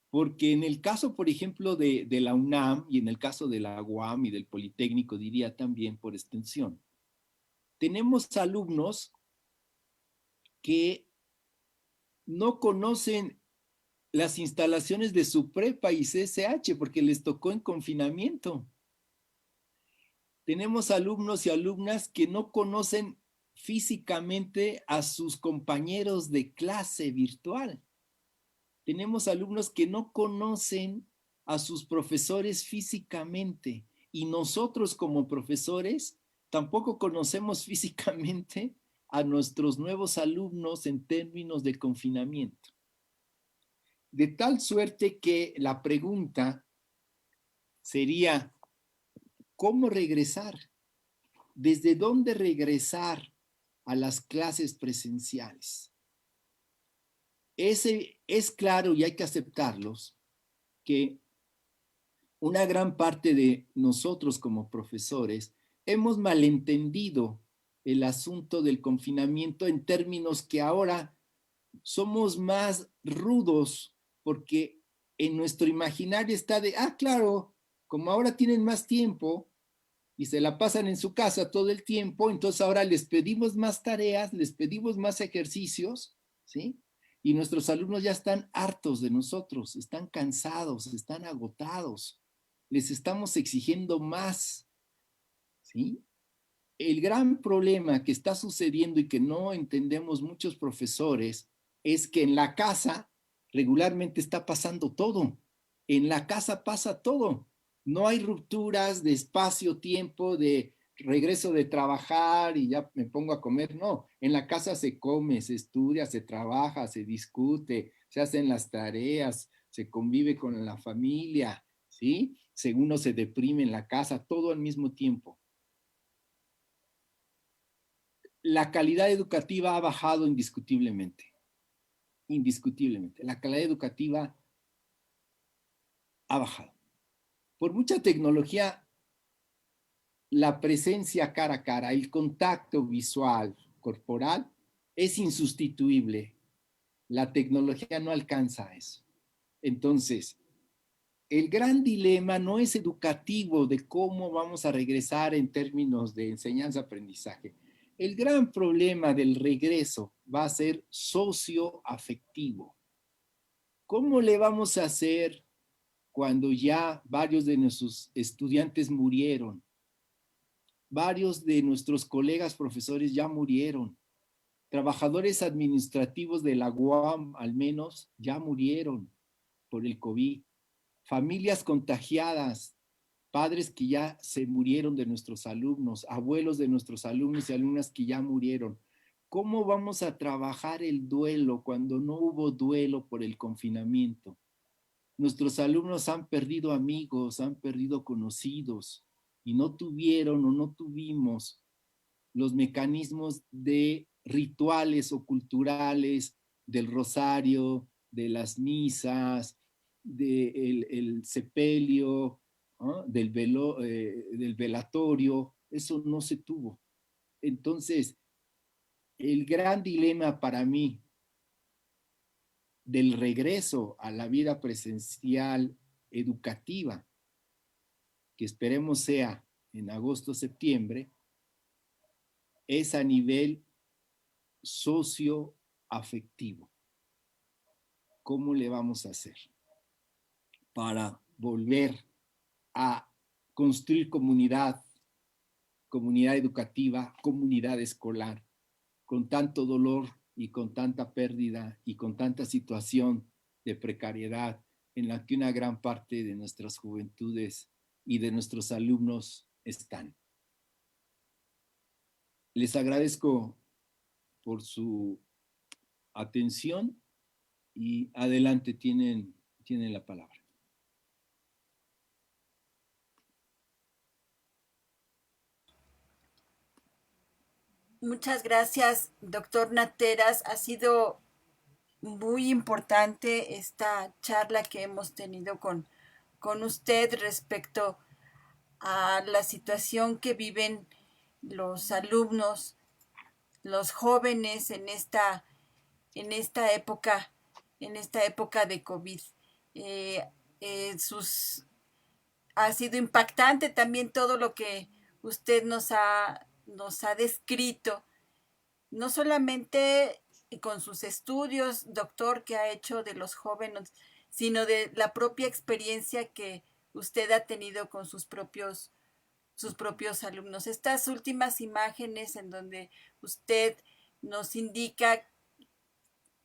porque en el caso, por ejemplo, de la UNAM y en el caso de la UAM y del Politécnico, diría también por extensión, tenemos alumnos que no conocen las instalaciones de su prepa y CSH porque les tocó en confinamiento. Tenemos alumnos y alumnas que no conocen físicamente a sus compañeros de clase virtual. Tenemos alumnos que no conocen a sus profesores físicamente y nosotros como profesores tampoco conocemos físicamente a nuestros nuevos alumnos en términos de confinamiento. De tal suerte que la pregunta sería, ¿cómo regresar? ¿Desde dónde regresar a las clases presenciales? Es claro, y hay que aceptarlos, que una gran parte de nosotros como profesores hemos malentendido el asunto del confinamiento en términos que ahora somos más rudos porque en nuestro imaginario está de, claro, como ahora tienen más tiempo, y se la pasan en su casa todo el tiempo, entonces ahora les pedimos más tareas, les pedimos más ejercicios, ¿sí? Y nuestros alumnos ya están hartos de nosotros, están cansados, están agotados, les estamos exigiendo más, ¿sí? El gran problema que está sucediendo y que no entendemos muchos profesores es que en la casa regularmente está pasando todo. En la casa pasa todo. No hay rupturas de espacio, tiempo, de regreso de trabajar y ya me pongo a comer. No, en la casa se come, se estudia, se trabaja, se discute, se hacen las tareas, se convive con la familia, ¿sí? Uno se deprime en la casa, todo al mismo tiempo. La calidad educativa ha bajado indiscutiblemente, indiscutiblemente. La calidad educativa ha bajado. Por mucha tecnología, la presencia cara a cara, el contacto visual, corporal, es insustituible. La tecnología no alcanza eso. Entonces, el gran dilema no es educativo de cómo vamos a regresar en términos de enseñanza-aprendizaje. El gran problema del regreso va a ser socioafectivo. ¿Cómo le vamos a hacer cuando ya varios de nuestros estudiantes murieron? Varios de nuestros colegas profesores ya murieron. Trabajadores administrativos de la UAM al menos ya murieron por el COVID. Familias contagiadas, padres que ya se murieron de nuestros alumnos, abuelos de nuestros alumnos y alumnas que ya murieron. ¿Cómo vamos a trabajar el duelo cuando no hubo duelo por el confinamiento? Nuestros alumnos han perdido amigos, han perdido conocidos y no tuvieron o no tuvimos los mecanismos de rituales o culturales del rosario, de las misas, del sepelio, ¿no? Del velatorio, eso no se tuvo. Entonces, el gran dilema para mí del regreso a la vida presencial educativa, que esperemos sea en agosto, septiembre, es a nivel socioafectivo. ¿Cómo le vamos a hacer para volver a construir comunidad, comunidad educativa, comunidad escolar, con tanto dolor y con tanta pérdida y con tanta situación de precariedad en la que una gran parte de nuestras juventudes y de nuestros alumnos están? Les agradezco por su atención y adelante tienen la palabra. Muchas gracias, doctor Nateras. Ha sido muy importante esta charla que hemos tenido con usted respecto a la situación que viven los alumnos, los jóvenes en esta época, en esta época de COVID. Eh, sus Ha sido impactante también todo lo que usted nos ha descrito, no solamente con sus estudios, doctor, que ha hecho de los jóvenes, sino de la propia experiencia que usted ha tenido con sus propios alumnos. Estas últimas imágenes en donde usted nos indica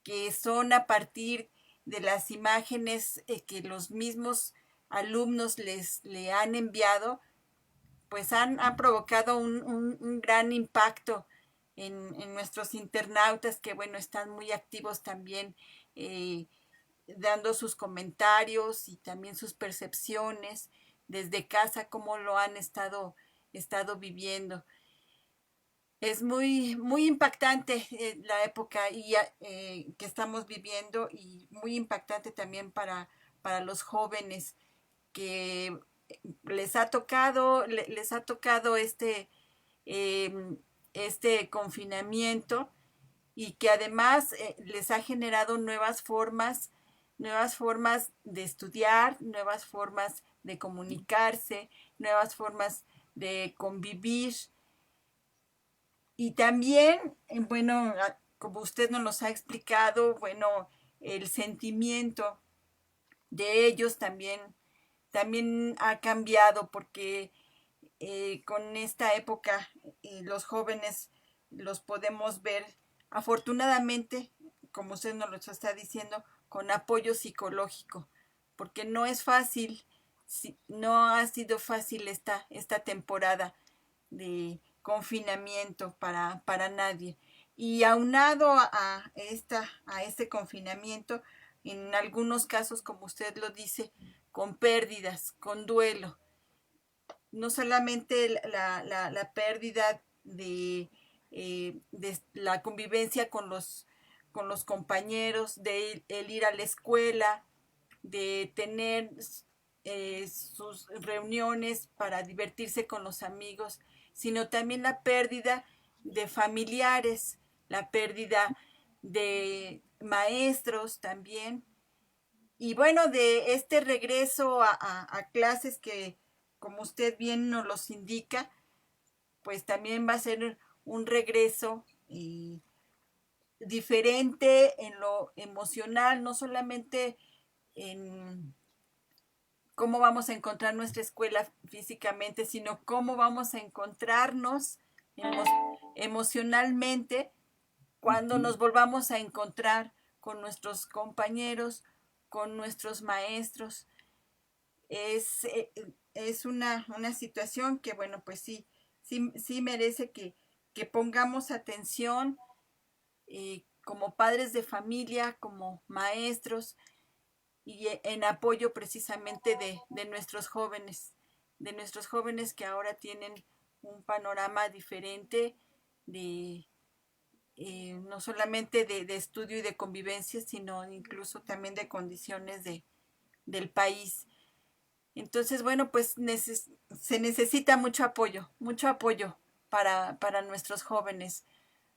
que son a partir de las imágenes que los mismos alumnos le han enviado, pues han provocado un gran impacto en nuestros internautas que, bueno, están muy activos también, dando sus comentarios y también sus percepciones desde casa, cómo lo han estado viviendo. Es muy impactante la época que estamos viviendo y muy impactante también para los jóvenes que les ha tocado eh, este confinamiento y que además les ha generado nuevas formas de estudiar, nuevas formas de comunicarse, nuevas formas de convivir. Y también, bueno, como usted nos los ha explicado, bueno, el sentimiento de ellos también ha cambiado porque con esta época los jóvenes los podemos ver afortunadamente, como usted nos lo está diciendo, con apoyo psicológico, porque no es fácil, no ha sido fácil esta temporada de confinamiento para nadie. Y aunado a este confinamiento, en algunos casos, como usted lo dice, con pérdidas, con duelo. No solamente la pérdida de la convivencia con los compañeros, de el ir a la escuela, de tener sus reuniones para divertirse con los amigos, sino también la pérdida de familiares, la pérdida de maestros también. Y bueno, de este regreso a clases que, como usted bien nos los indica, pues también va a ser un regreso diferente en lo emocional, no solamente en cómo vamos a encontrar nuestra escuela físicamente, sino cómo vamos a encontrarnos emocionalmente cuando nos volvamos a encontrar con nuestros compañeros, con nuestros maestros. Es, es una situación que, bueno, pues sí merece que pongamos atención como padres de familia, como maestros, y en apoyo precisamente de nuestros jóvenes que ahora tienen un panorama diferente de no solamente de estudio y de convivencia, sino incluso también de condiciones del país. Entonces, bueno, pues se necesita mucho apoyo para nuestros jóvenes.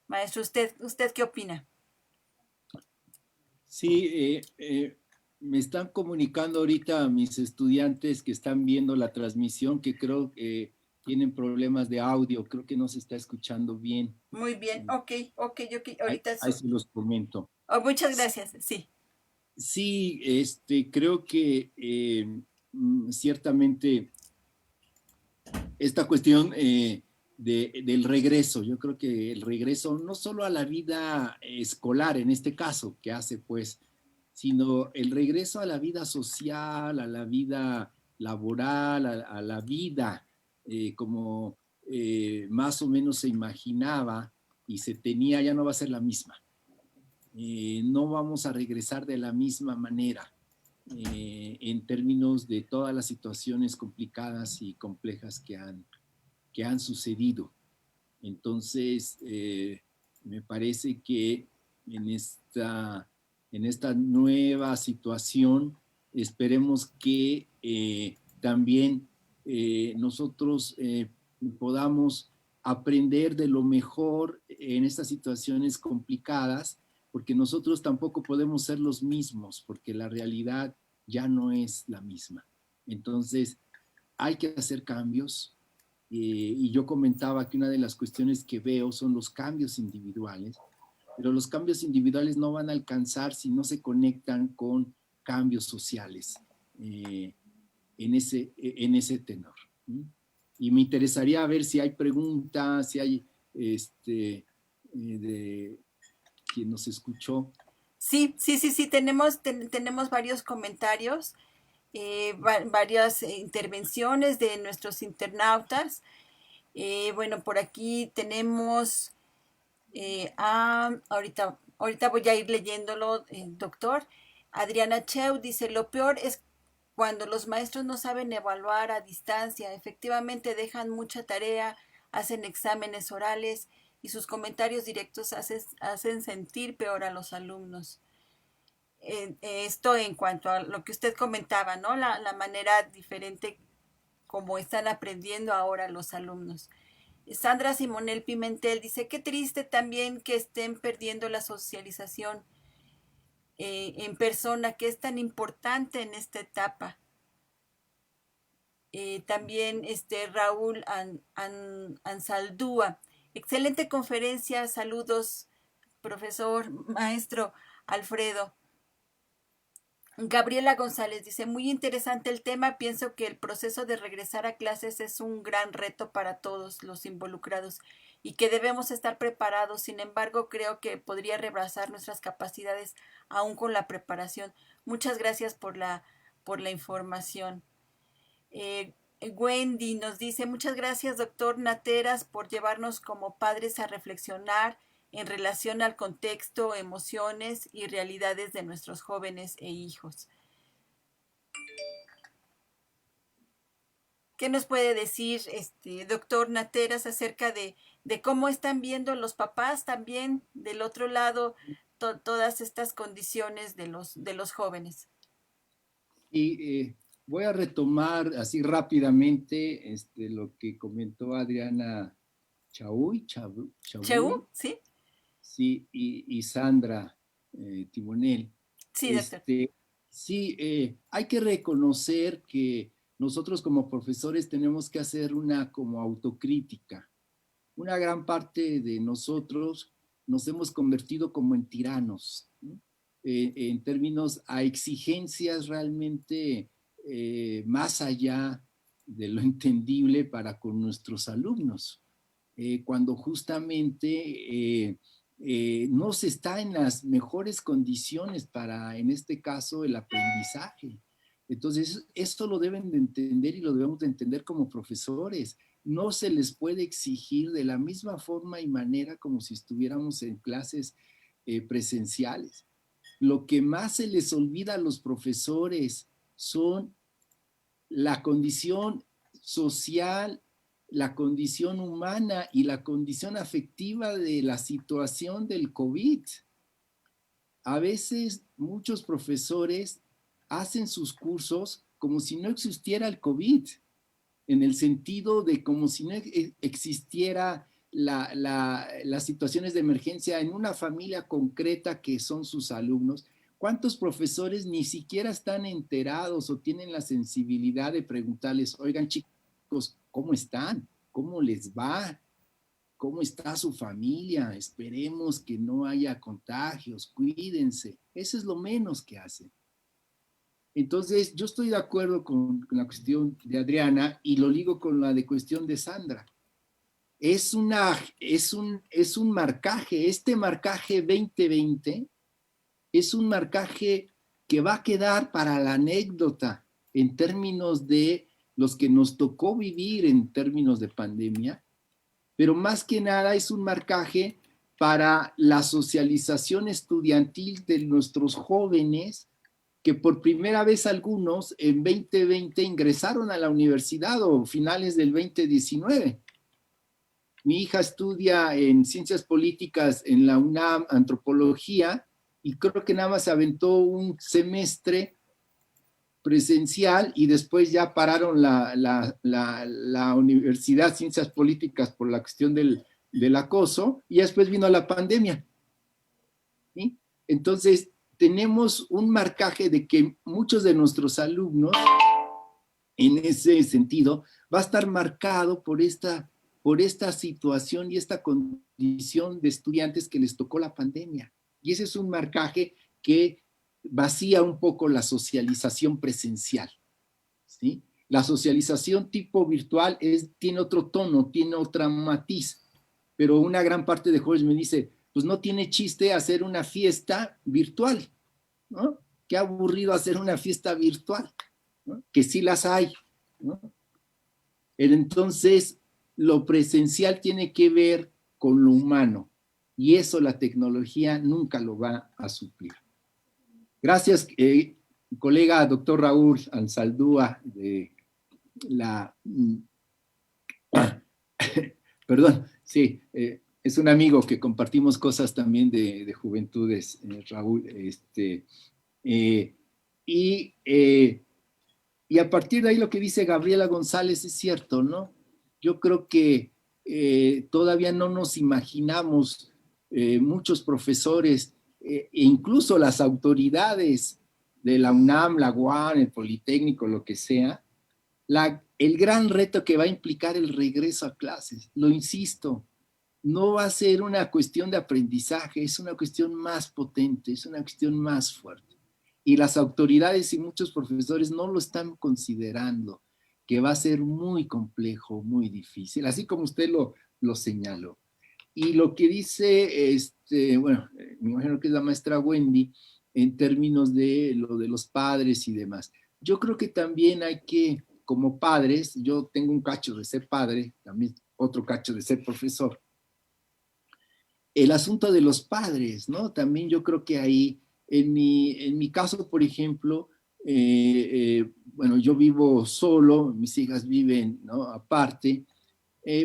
Maestro, ¿usted qué opina? Sí, me están comunicando ahorita mis estudiantes que están viendo la transmisión que creo que tienen problemas de audio, creo que no se está escuchando bien. Muy bien, ok, Ahí, ahorita ahí se los comento. oh, muchas gracias, sí. Sí, creo que ciertamente esta cuestión del regreso, yo creo que el regreso no solo a la vida escolar en este caso que hace pues, sino el regreso a la vida social, a la vida laboral, a la vida como más o menos se imaginaba y se tenía, ya no va a ser la misma. No vamos a regresar de la misma manera en términos de todas las situaciones complicadas y complejas que han sucedido. Entonces, me parece que en en esta nueva situación esperemos que también nosotros podamos aprender de lo mejor en estas situaciones complicadas, porque nosotros tampoco podemos ser los mismos, porque la realidad ya no es la misma. Entonces, hay que hacer cambios, y yo comentaba que una de las cuestiones que veo son los cambios individuales, pero los cambios individuales no van a alcanzar si no se conectan con cambios sociales en ese tenor. Y me interesaría ver si hay preguntas, si hay de quien nos escuchó. Sí, tenemos varios comentarios, varias intervenciones de nuestros internautas. Bueno, por aquí tenemos, ahorita voy a ir leyéndolo, doctor. Adriana Cheu dice, lo peor es cuando los maestros no saben evaluar a distancia, efectivamente dejan mucha tarea, hacen exámenes orales y sus comentarios directos hacen sentir peor a los alumnos. Esto en cuanto a lo que usted comentaba, ¿no? La manera diferente como están aprendiendo ahora los alumnos. Sandra Simonel Pimentel dice, qué triste también que estén perdiendo la socialización en persona, que es tan importante en esta etapa. también Raúl Ansaldúa. Excelente conferencia, saludos, profesor, maestro Alfredo. Gabriela González dice, muy interesante el tema, pienso que el proceso de regresar a clases es un gran reto para todos los involucrados y que debemos estar preparados, sin embargo creo que podría rebasar nuestras capacidades aún con la preparación. Muchas gracias por la información. Wendy nos dice, muchas gracias doctor Nateras por llevarnos como padres a reflexionar en relación al contexto, emociones y realidades de nuestros jóvenes e hijos. ¿Qué nos puede decir doctor Nateras acerca de cómo están viendo los papás también del otro lado todas estas condiciones de los jóvenes? Y voy a retomar así rápidamente lo que comentó Adriana Chaúy, ¿Sí? Sí, y Sandra Timonel. Sí, doctor. Sí, hay que reconocer que nosotros como profesores tenemos que hacer una como autocrítica. Una gran parte de nosotros nos hemos convertido como en tiranos, ¿no? En términos a exigencias realmente más allá de lo entendible para con nuestros alumnos, cuando justamente no se está en las mejores condiciones para, en este caso, el aprendizaje. Entonces, esto lo deben de entender y lo debemos de entender como profesores. No se les puede exigir de la misma forma y manera como si estuviéramos en clases presenciales. Lo que más se les olvida a los profesores son la condición social, la condición humana y la condición afectiva de la situación del COVID. A veces muchos profesores hacen sus cursos como si no existiera el COVID, en el sentido de como si no existiera las situaciones de emergencia en una familia concreta que son sus alumnos. ¿Cuántos profesores ni siquiera están enterados o tienen la sensibilidad de preguntarles, oigan chicos, ¿cómo están? ¿Cómo les va? ¿Cómo está su familia? Esperemos que no haya contagios, cuídense. Eso es lo menos que hacen. Entonces, yo estoy de acuerdo con la cuestión de Adriana y lo ligo con la de cuestión de Sandra. Es un marcaje, este marcaje 2020 es un marcaje que va a quedar para la anécdota en términos de los que nos tocó vivir en términos de pandemia, pero más que nada es un marcaje para la socialización estudiantil de nuestros jóvenes que por primera vez algunos en 2020 ingresaron a la universidad o finales del 2019. Mi hija estudia en ciencias políticas en la UNAM, antropología, y creo que nada más se aventó un semestre presencial y después ya pararon la Universidad Ciencias Políticas por la cuestión del acoso y después vino la pandemia. ¿Sí? Entonces, tenemos un marcaje de que muchos de nuestros alumnos, en ese sentido, va a estar marcado por esta situación y esta condición de estudiantes que les tocó la pandemia. Y ese es un marcaje que vacía un poco la socialización presencial, ¿sí? La socialización tipo virtual tiene otro tono, tiene otra matiz, pero una gran parte de jóvenes me dice, pues no tiene chiste hacer una fiesta virtual, ¿no? Qué aburrido hacer una fiesta virtual, ¿no? Que sí las hay, ¿no? Entonces, lo presencial tiene que ver con lo humano y eso la tecnología nunca lo va a suplir. Gracias, colega doctor Raúl Ansaldúa de la... perdón, sí, es un amigo que compartimos cosas también de juventudes, Raúl, y a partir de ahí lo que dice Gabriela González es cierto, ¿no? Yo creo que todavía no nos imaginamos muchos profesores e incluso las autoridades de la UNAM, la UAM, el Politécnico, lo que sea, el gran reto que va a implicar el regreso a clases. Lo insisto, no va a ser una cuestión de aprendizaje, es una cuestión más potente, es una cuestión más fuerte. Y las autoridades y muchos profesores no lo están considerando, que va a ser muy complejo, muy difícil, así como usted lo señaló. Y lo que dice, bueno, me imagino que es la maestra Wendy, en términos de lo de los padres y demás. Yo creo que también hay que, como padres, yo tengo un cacho de ser padre, también otro cacho de ser profesor, el asunto de los padres, ¿no? También yo creo que ahí, en mi caso, por ejemplo, bueno, yo vivo solo, mis hijas viven, ¿no? Aparte,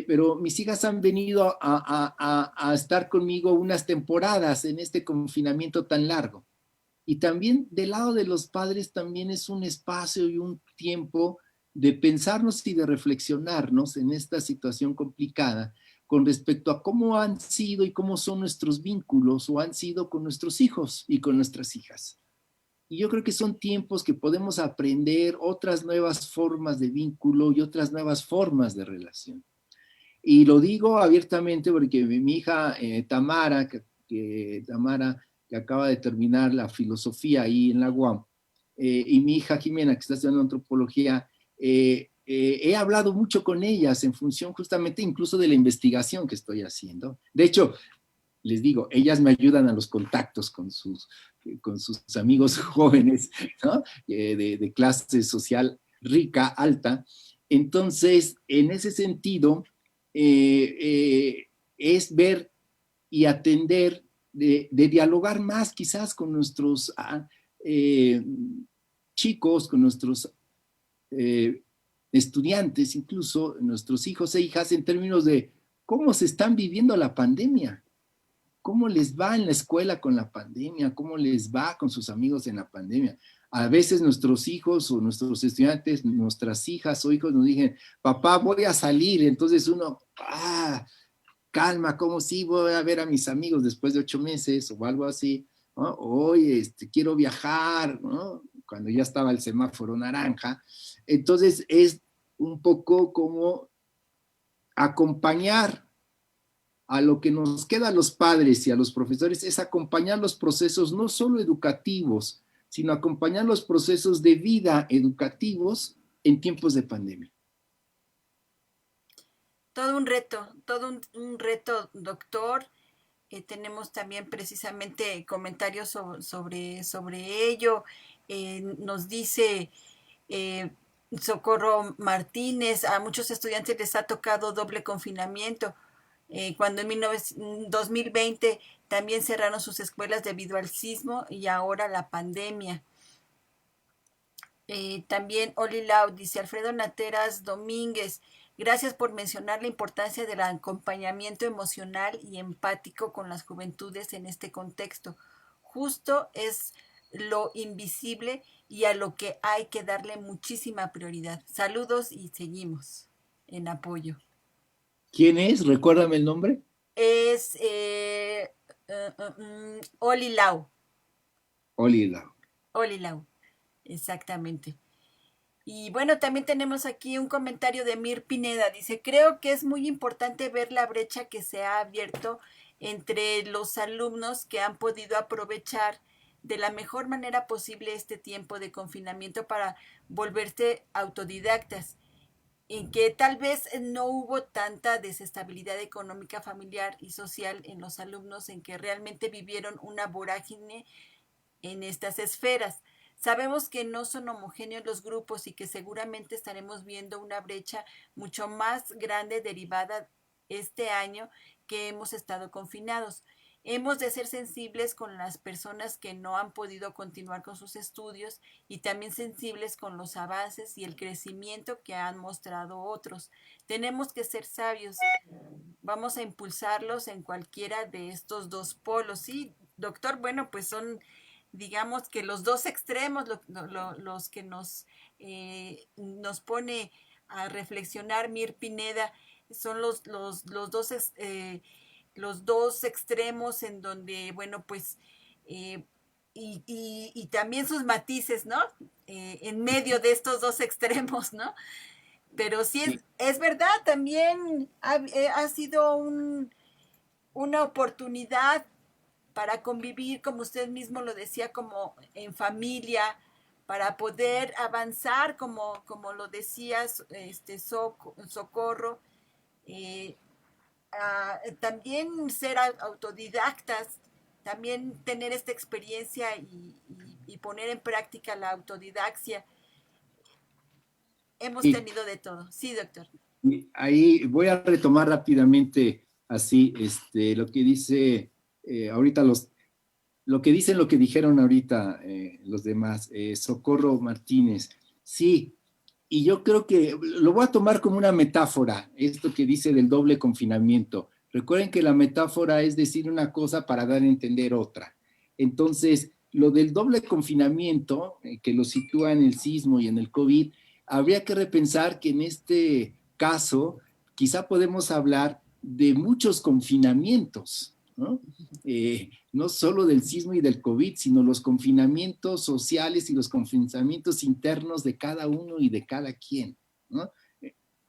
pero mis hijas han venido a estar conmigo unas temporadas en este confinamiento tan largo. Y también del lado de los padres también es un espacio y un tiempo de pensarnos y de reflexionarnos en esta situación complicada con respecto a cómo han sido y cómo son nuestros vínculos o han sido con nuestros hijos y con nuestras hijas. Y yo creo que son tiempos que podemos aprender otras nuevas formas de vínculo y otras nuevas formas de relación. Y lo digo abiertamente porque mi hija Tamara, Tamara, que acaba de terminar la filosofía ahí en la UAM, y mi hija Jimena, que está estudiando antropología, he hablado mucho con ellas en función justamente incluso de la investigación que estoy haciendo. De hecho, les digo, ellas me ayudan a los contactos con sus amigos jóvenes, ¿no? De clase social rica, alta. Entonces, en ese sentido, es ver y atender, de dialogar más quizás con nuestros eh, chicos, con nuestros eh, estudiantes, incluso nuestros hijos e hijas, en términos de cómo se están viviendo la pandemia, cómo les va en la escuela con la pandemia, cómo les va con sus amigos en la pandemia. A veces nuestros hijos o nuestros estudiantes, nuestras hijas o hijos nos dicen, papá, voy a salir. Entonces uno, calma, ¿cómo sí voy a ver a mis amigos después de 8 meses o algo así? ¿No? Oye, quiero viajar, ¿no? Cuando ya estaba el semáforo naranja. Entonces es un poco como acompañar a lo que nos queda a los padres y a los profesores, es acompañar los procesos no solo educativos, sino acompañar los procesos de vida educativos en tiempos de pandemia. Todo un reto, doctor. Tenemos también precisamente comentarios sobre ello. Nos dice eh, Socorro Martínez, a muchos estudiantes les ha tocado doble confinamiento. Cuando en 2020 también cerraron sus escuelas debido al sismo y ahora la pandemia. También Oli Lau dice Alfredo Nateras Domínguez, gracias por mencionar la importancia del acompañamiento emocional y empático con las juventudes en este contexto. Justo es lo invisible y a lo que hay que darle muchísima prioridad. Saludos y seguimos en apoyo. ¿Quién es? Recuérdame el nombre. Es Oli Lau. Olida. Oli Lau, exactamente. Y bueno, también tenemos aquí un comentario de Mir Pineda. Dice, creo que es muy importante ver la brecha que se ha abierto entre los alumnos que han podido aprovechar de la mejor manera posible este tiempo de confinamiento para volverse autodidactas, en que tal vez no hubo tanta desestabilidad económica, familiar y social en los alumnos, en que realmente vivieron una vorágine en estas esferas. Sabemos que no son homogéneos los grupos y que seguramente estaremos viendo una brecha mucho más grande derivada este año que hemos estado confinados. Hemos de ser sensibles con las personas que no han podido continuar con sus estudios y también sensibles con los avances y el crecimiento que han mostrado otros. Tenemos que ser sabios. Vamos a impulsarlos en cualquiera de estos dos polos. Sí, doctor, bueno, pues son digamos que los dos extremos, los que nos pone a reflexionar Mir Pineda, son los dos extremos en donde, bueno, pues, y también sus matices, ¿no? En medio de estos dos extremos, ¿no? Pero sí Sí. es verdad, también ha sido una oportunidad para convivir, como usted mismo lo decía, como en familia, para poder avanzar, como lo decías, Socorro, eh, también ser autodidactas, también tener esta experiencia y poner en práctica la autodidaxia. Hemos Y, tenido de todo. Sí, doctor. y ahí voy a retomar rápidamente así lo que dice ahorita lo que dicen, lo que dijeron ahorita los demás, Socorro Martínez. Sí, y yo creo que lo voy a tomar como una metáfora, esto que dice del doble confinamiento. Recuerden que la metáfora es decir una cosa para dar a entender otra. Entonces, lo del doble confinamiento, que lo sitúa en el sismo y en el COVID, habría que repensar que en este caso quizá podemos hablar de muchos confinamientos, ¿no? No solo del sismo y del COVID, sino los confinamientos sociales y los confinamientos internos de cada uno y de cada quien, ¿no?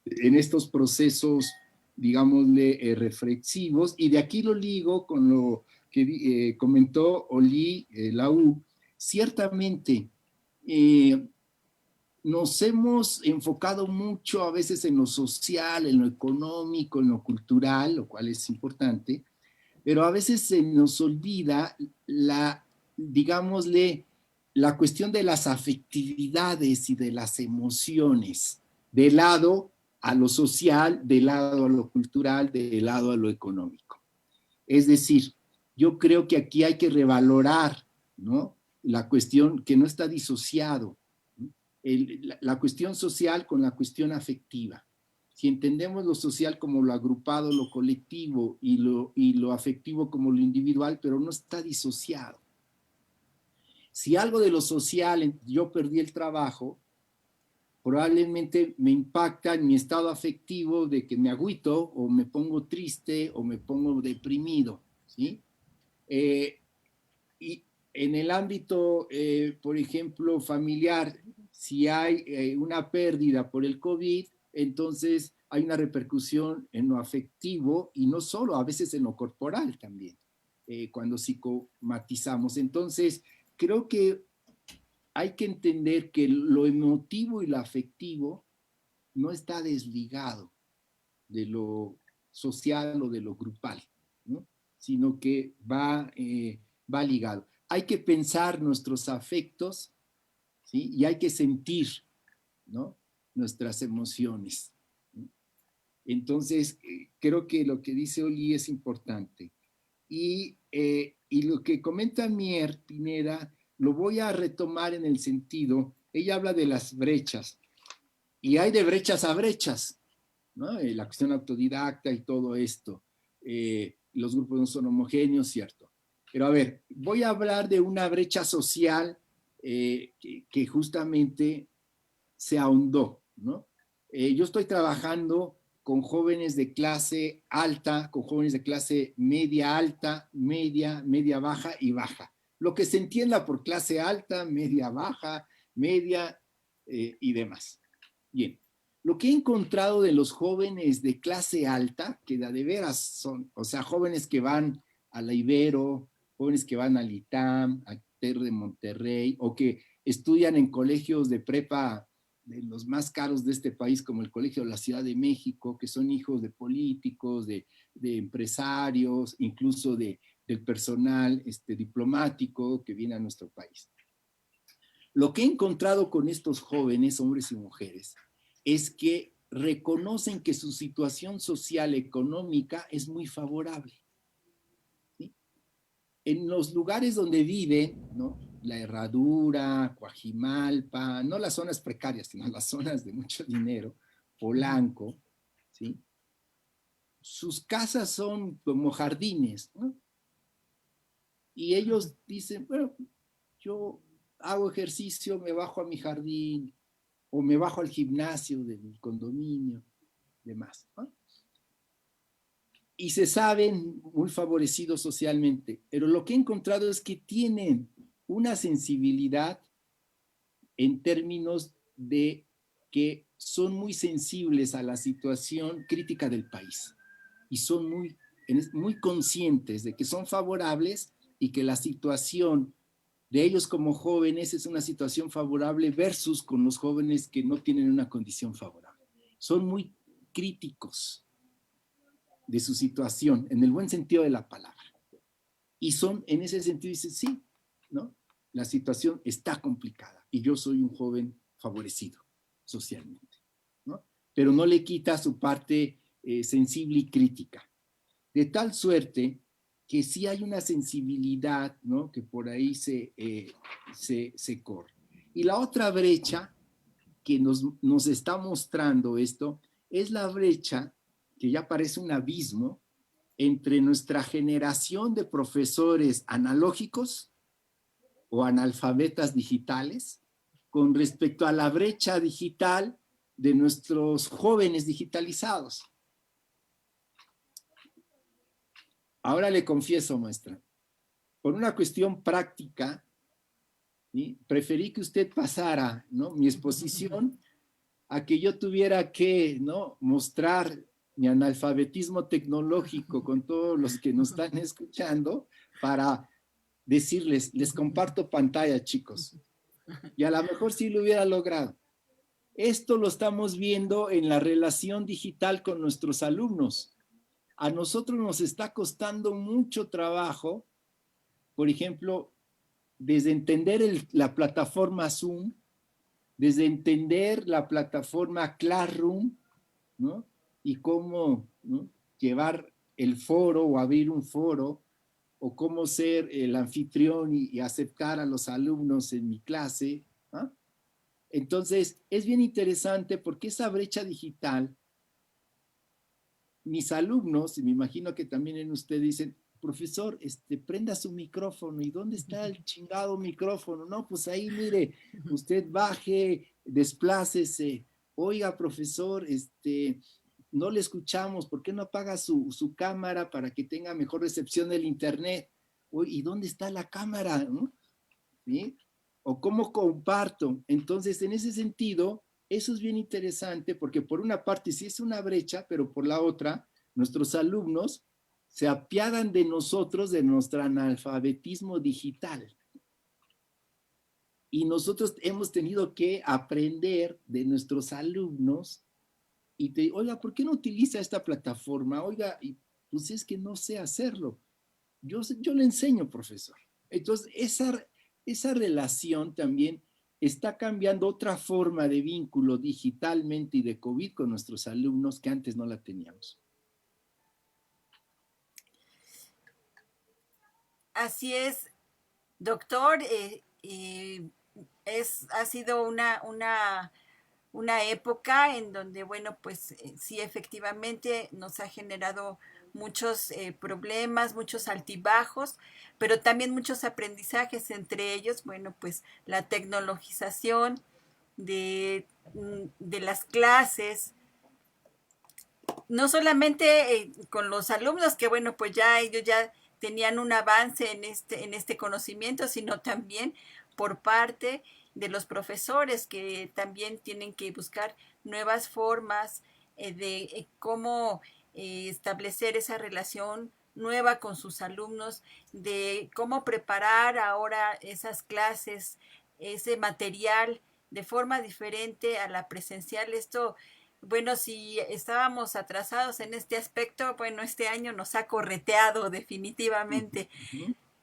En estos procesos, digámosle, reflexivos, y de aquí lo ligo con lo que comentó Oli Lau. Ciertamente, nos hemos enfocado mucho a veces en lo social, en lo económico, en lo cultural, lo cual es importante, pero a veces se nos olvida digámosle, la cuestión de las afectividades y de las emociones, de lado a lo social, de lado a lo cultural, de lado a lo económico. Es decir, yo creo que aquí hay que revalorar, ¿no? La cuestión que no está disociado, ¿no? La cuestión social con la cuestión afectiva. Si entendemos lo social como lo agrupado, lo colectivo y lo afectivo como lo individual, pero no está disociado. Si algo de lo social, yo perdí el trabajo, probablemente me impacta en mi estado afectivo de que me agüito o me pongo triste o me pongo deprimido, ¿sí? Eh, y en el ámbito, por ejemplo, familiar, si hay una pérdida por el COVID, entonces hay una repercusión en lo afectivo y no solo, a veces en lo corporal también, cuando psicomatizamos. Entonces, creo que hay que entender que lo emotivo y lo afectivo no está desligado de lo social o de lo grupal, ¿no? Sino que va ligado. Hay que pensar nuestros afectos, ¿sí? Y hay que sentir, ¿no? Nuestras emociones, ¿no? Entonces, creo que lo que dice Oli es importante. Y lo que comenta Mier Pineda, lo voy a retomar en el sentido, ella habla de las brechas, y hay de brechas a brechas, ¿no? La cuestión autodidacta y todo esto. Los grupos no son homogéneos, cierto. Pero a ver, voy a hablar de una brecha social que justamente se ahondó, ¿no? Yo estoy trabajando con jóvenes de clase alta, con jóvenes de clase media alta, media baja y baja. Lo que se entienda por clase alta, media baja, media y demás. Bien, lo que he encontrado de los jóvenes de clase alta, que de veras son, o sea, jóvenes que van a la Ibero, jóvenes que van al ITAM, a TER de Monterrey, o que estudian en colegios de prepa de los más caros de este país, como el Colegio de la Ciudad de México, que son hijos de políticos, de empresarios, incluso del personal diplomático que viene a nuestro país. Lo que he encontrado con estos jóvenes, hombres y mujeres, es que reconocen que su situación social económica es muy favorable, ¿sí? En los lugares donde viven, ¿no? La Herradura, Coajimalpa, no las zonas precarias, sino las zonas de mucho dinero, Polanco, ¿sí? Sus casas son como jardines, ¿no? Y ellos dicen, bueno, yo hago ejercicio, me bajo a mi jardín o me bajo al gimnasio del condominio, demás, ¿no? Y se saben muy favorecidos socialmente, pero lo que he encontrado es que tienen una sensibilidad en términos de que son muy sensibles a la situación crítica del país y son muy conscientes de que son favorables y que la situación de ellos como jóvenes es una situación favorable versus con los jóvenes que no tienen una condición favorable. Son muy críticos de su situación, en el buen sentido de la palabra. Y son, en ese sentido, dicen, sí, ¿no? La situación está complicada y yo soy un joven favorecido socialmente, ¿no? Pero no le quita su parte sensible y crítica. De tal suerte que sí hay una sensibilidad, ¿no? Que por ahí se corre. Y la otra brecha que nos está mostrando esto es la brecha que ya parece un abismo entre nuestra generación de profesores analógicos o analfabetas digitales con respecto a la brecha digital de nuestros jóvenes digitalizados. Ahora le confieso, maestra, por una cuestión práctica, ¿sí? Preferí que usted pasara, ¿no?, mi exposición a que yo tuviera que, ¿no?, mostrar mi analfabetismo tecnológico con todos los que nos están escuchando para decirles, les comparto pantalla, chicos. Y a lo mejor sí lo hubiera logrado. Esto lo estamos viendo en la relación digital con nuestros alumnos. A nosotros nos está costando mucho trabajo, por ejemplo, desde entender la plataforma Zoom, desde entender la plataforma Classroom, ¿no? Y cómo, ¿no?, llevar el foro o abrir un foro, o cómo ser el anfitrión y aceptar a los alumnos en mi clase, ¿no? Entonces, es bien interesante porque esa brecha digital, mis alumnos, y me imagino que también en usted dicen, profesor, prenda su micrófono. ¿Y dónde está el chingado micrófono? No, pues ahí, mire, usted baje, desplácese. Oiga, profesor, no le escuchamos. ¿Por qué no apaga su cámara para que tenga mejor recepción del internet? Oye, ¿y dónde está la cámara? ¿No? ¿Sí? O cómo comparto. Entonces, en ese sentido, eso es bien interesante porque por una parte sí es una brecha, pero por la otra, nuestros alumnos se apiadan de nosotros, de nuestro analfabetismo digital. Y nosotros hemos tenido que aprender de nuestros alumnos y te digo, oiga, ¿por qué no utiliza esta plataforma? Oiga, pues es que no sé hacerlo. Yo le enseño, profesor. Entonces, esa relación también está cambiando otra forma de vínculo digitalmente y de COVID con nuestros alumnos que antes no la teníamos. Así es, doctor. Ha sido una época en donde, bueno, pues sí, efectivamente nos ha generado muchos problemas, muchos altibajos, pero también muchos aprendizajes, entre ellos, bueno, pues la tecnologización de las clases, no solamente con los alumnos, que bueno, pues ya ellos ya tenían un avance en este conocimiento, sino también por parte de los profesores, que también tienen que buscar nuevas formas de cómo establecer esa relación nueva con sus alumnos, de cómo preparar ahora esas clases, ese material de forma diferente a la presencial. Esto, bueno, si estábamos atrasados en este aspecto, bueno, este año nos ha correteado definitivamente,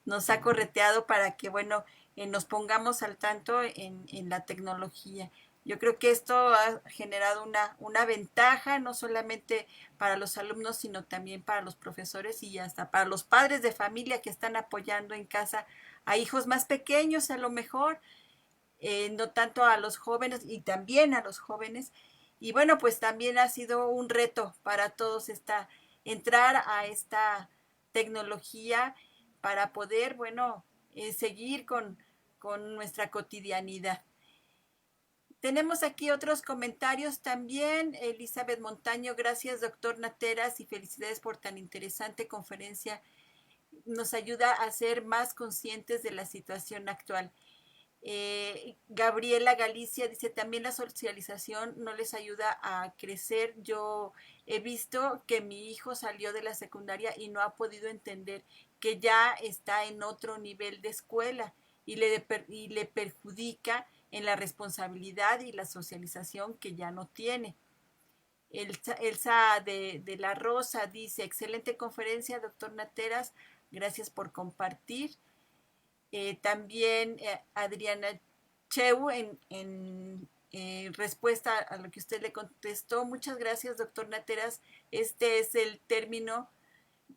nos ha correteado para que, bueno, nos pongamos al tanto en la tecnología. Yo creo que esto ha generado una ventaja, no solamente para los alumnos, sino también para los profesores y hasta para los padres de familia que están apoyando en casa a hijos más pequeños, a lo mejor, no tanto a los jóvenes y también a los jóvenes. Y bueno, pues también ha sido un reto para todos entrar a esta tecnología para poder, bueno, seguir con nuestra cotidianidad. Tenemos aquí otros comentarios también. Elizabeth Montaño, gracias, doctor Nateras, y felicidades por tan interesante conferencia. Nos ayuda a ser más conscientes de la situación actual. Gabriela Galicia dice, también la socialización no les ayuda a crecer. Yo he visto que mi hijo salió de la secundaria y no ha podido entender que ya está en otro nivel de escuela y le perjudica en la responsabilidad y la socialización que ya no tiene. Elsa de la Rosa dice, excelente conferencia, doctor Nateras, gracias por compartir. También Adriana Cheu en respuesta a lo que usted le contestó, muchas gracias, doctor Nateras. Este es el término.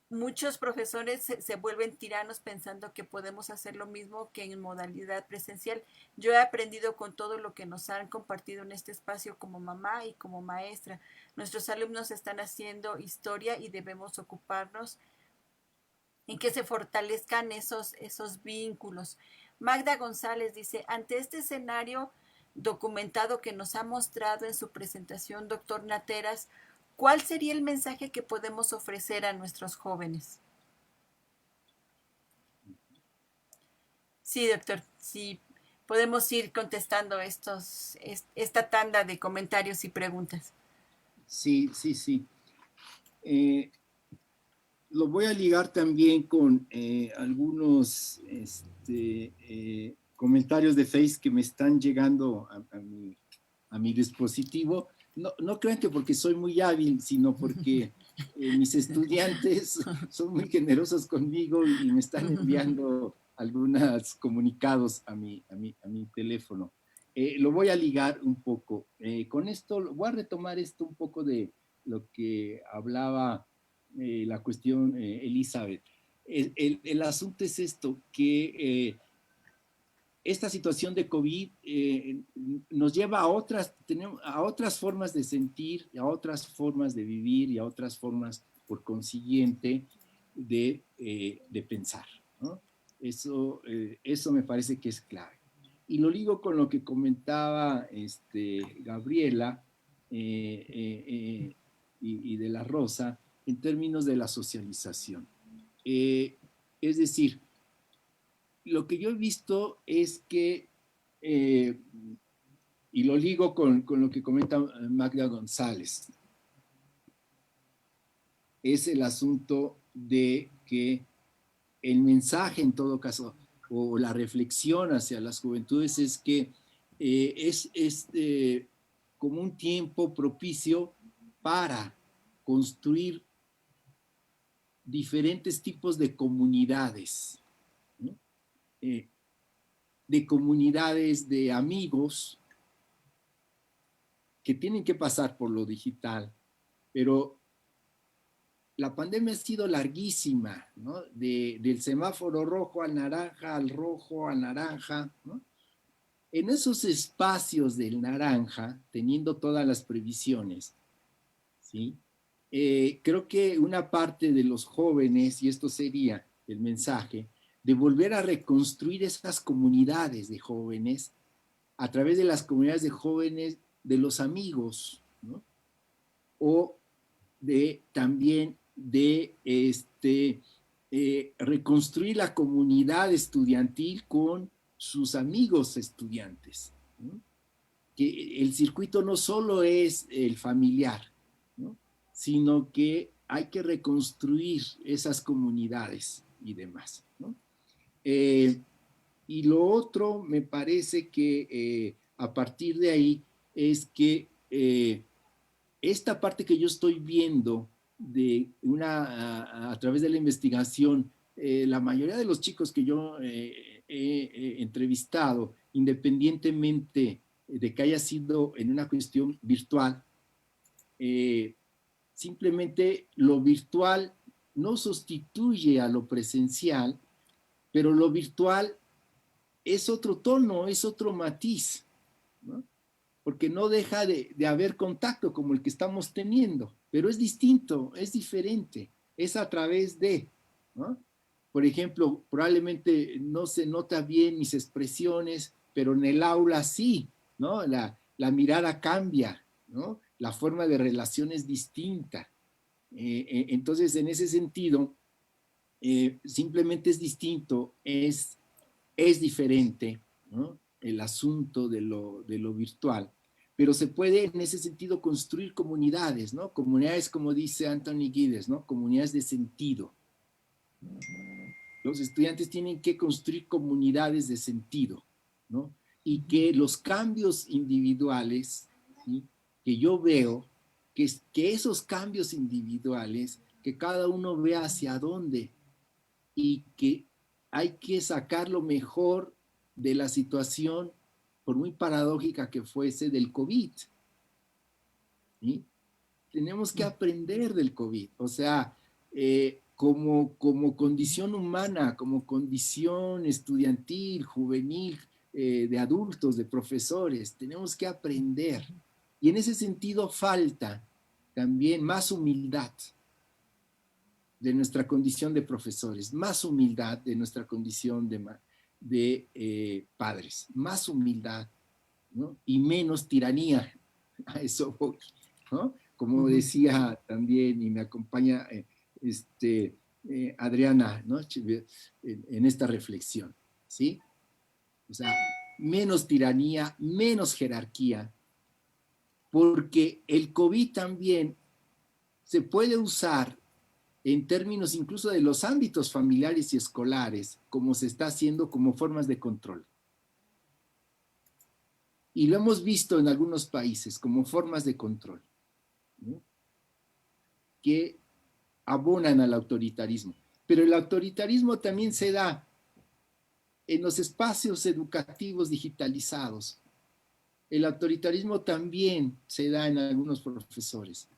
Muchos profesores se vuelven tiranos pensando que podemos hacer lo mismo que en modalidad presencial. Yo he aprendido con todo lo que nos han compartido en este espacio como mamá y como maestra. Nuestros alumnos están haciendo historia y debemos ocuparnos en que se fortalezcan esos vínculos. Magda González dice, ante este escenario documentado que nos ha mostrado en su presentación, doctor Nateras, ¿cuál sería el mensaje que podemos ofrecer a nuestros jóvenes? Sí, doctor, sí, podemos ir contestando esta tanda de comentarios y preguntas. Sí, sí, sí. Lo voy a ligar también con algunos comentarios de Face que me están llegando a mi dispositivo. No, no crean que porque soy muy hábil, sino porque mis estudiantes son muy generosos conmigo y me están enviando algunos comunicados a mi teléfono. Lo voy a ligar un poco. Con esto, voy a retomar esto un poco de lo que hablaba la cuestión, Elizabeth. El asunto es esto, que esta situación de COVID nos lleva a otras formas de sentir, a otras formas de vivir y a otras formas, por consiguiente, de pensar, ¿no? Eso me parece que es clave. Y lo ligo con lo que comentaba Gabriela y de la Rosa en términos de la socialización. Es decir, lo que yo he visto es que, y lo ligo con lo que comenta Magda González, es el asunto de que el mensaje en todo caso, o la reflexión hacia las juventudes es que es como un tiempo propicio para construir diferentes tipos de comunidades, ¿no? De comunidades de amigos que tienen que pasar por lo digital, pero la pandemia ha sido larguísima, ¿no? Del semáforo rojo al naranja, al rojo al naranja, ¿no? En esos espacios del naranja, teniendo todas las previsiones, ¿sí? Creo que una parte de los jóvenes, y esto sería el mensaje, de volver a reconstruir esas comunidades de jóvenes a través de las comunidades de jóvenes de los amigos, ¿no? O también de reconstruir la comunidad estudiantil con sus amigos estudiantes, ¿no? Que el circuito no solo es el familiar, ¿no? Sino que hay que reconstruir esas comunidades y demás, ¿no? Y lo otro me parece que a partir de ahí es que esta parte que yo estoy viendo a través de la investigación, la mayoría de los chicos que yo he entrevistado, independientemente de que haya sido en una cuestión virtual, simplemente lo virtual no sustituye a lo presencial, pero lo virtual es otro tono, es otro matiz, ¿no? Porque no deja de haber contacto como el que estamos teniendo, pero es distinto, es diferente, es a través de, ¿no? Por ejemplo, probablemente no se nota bien mis expresiones, pero en el aula sí, ¿no? La mirada cambia, ¿no? La forma de relación es distinta. Entonces, en ese sentido, simplemente es distinto, es diferente, ¿no? el asunto de lo virtual, pero se puede en ese sentido construir comunidades, ¿no? Comunidades, como dice Anthony Giddens, ¿no? Comunidades de sentido. Los estudiantes tienen que construir comunidades de sentido, ¿no? Y que los cambios individuales, ¿sí? Que yo veo, que esos cambios individuales, que cada uno vea hacia dónde y que hay que sacar lo mejor de la situación, por muy paradójica que fuese, del COVID. ¿Sí? Tenemos que aprender del COVID, o sea, como condición humana, como condición estudiantil, juvenil, de adultos, de profesores, tenemos que aprender. Y en ese sentido falta también más humildad de nuestra condición de profesores, más humildad de nuestra condición de padres, más humildad, ¿no? Y menos tiranía. A eso voy, ¿no? Como decía también, y me acompaña Adriana, ¿no? En esta reflexión, ¿sí? O sea, menos tiranía, menos jerarquía, porque el COVID también se puede usar en términos incluso de los ámbitos familiares y escolares, como se está haciendo como formas de control. Y lo hemos visto en algunos países como formas de control, ¿no? Que abonan al autoritarismo. Pero el autoritarismo también se da en los espacios educativos digitalizados. El autoritarismo también se da en algunos profesores.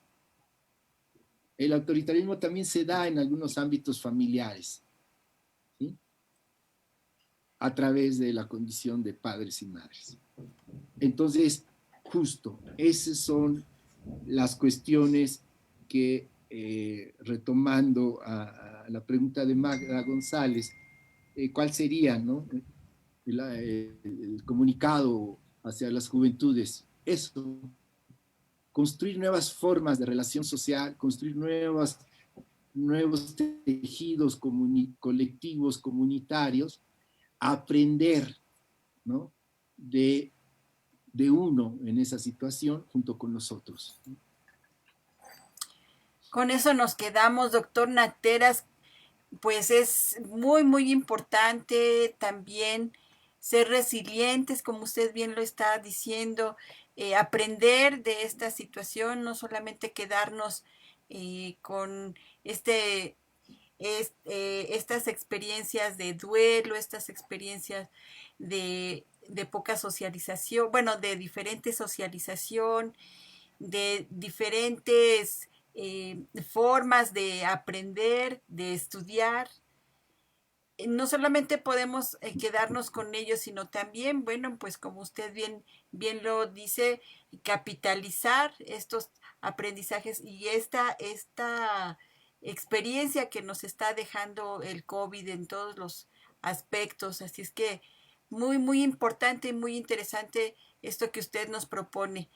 El autoritarismo también se da en algunos ámbitos familiares, ¿sí? A través de la condición de padres y madres. Entonces, justo, esas son las cuestiones que, retomando a la pregunta de Magda González, ¿cuál sería, no? El comunicado hacia las juventudes? Eso, construir nuevas formas de relación social, construir nuevos tejidos colectivos, comunitarios, aprender, ¿no? de uno en esa situación junto con nosotros. Con eso nos quedamos, doctor Nateras. Pues es muy, muy importante también ser resilientes, como usted bien lo está diciendo, aprender de esta situación, no solamente quedarnos con estas experiencias de duelo, estas experiencias de poca socialización, bueno, de diferente socialización, de diferentes formas de aprender, de estudiar. No solamente podemos quedarnos con ellos, sino también, bueno, pues como usted bien lo dice, capitalizar estos aprendizajes y esta experiencia que nos está dejando el COVID en todos los aspectos. Así es que muy, muy importante y muy interesante esto que usted nos propone.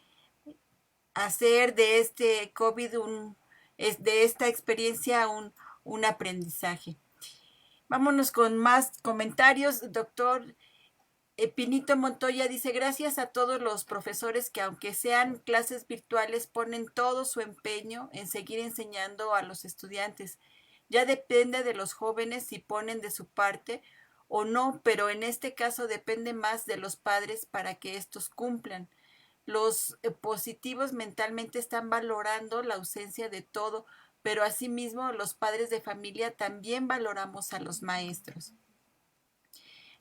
Hacer de este COVID de esta experiencia un aprendizaje. Vámonos con más comentarios. Doctor Pinito Montoya dice, gracias a todos los profesores que aunque sean clases virtuales ponen todo su empeño en seguir enseñando a los estudiantes. Ya depende de los jóvenes si ponen de su parte o no, pero en este caso depende más de los padres para que estos cumplan. Los positivos mentalmente están valorando la ausencia de todo, pero asimismo los padres de familia también valoramos a los maestros.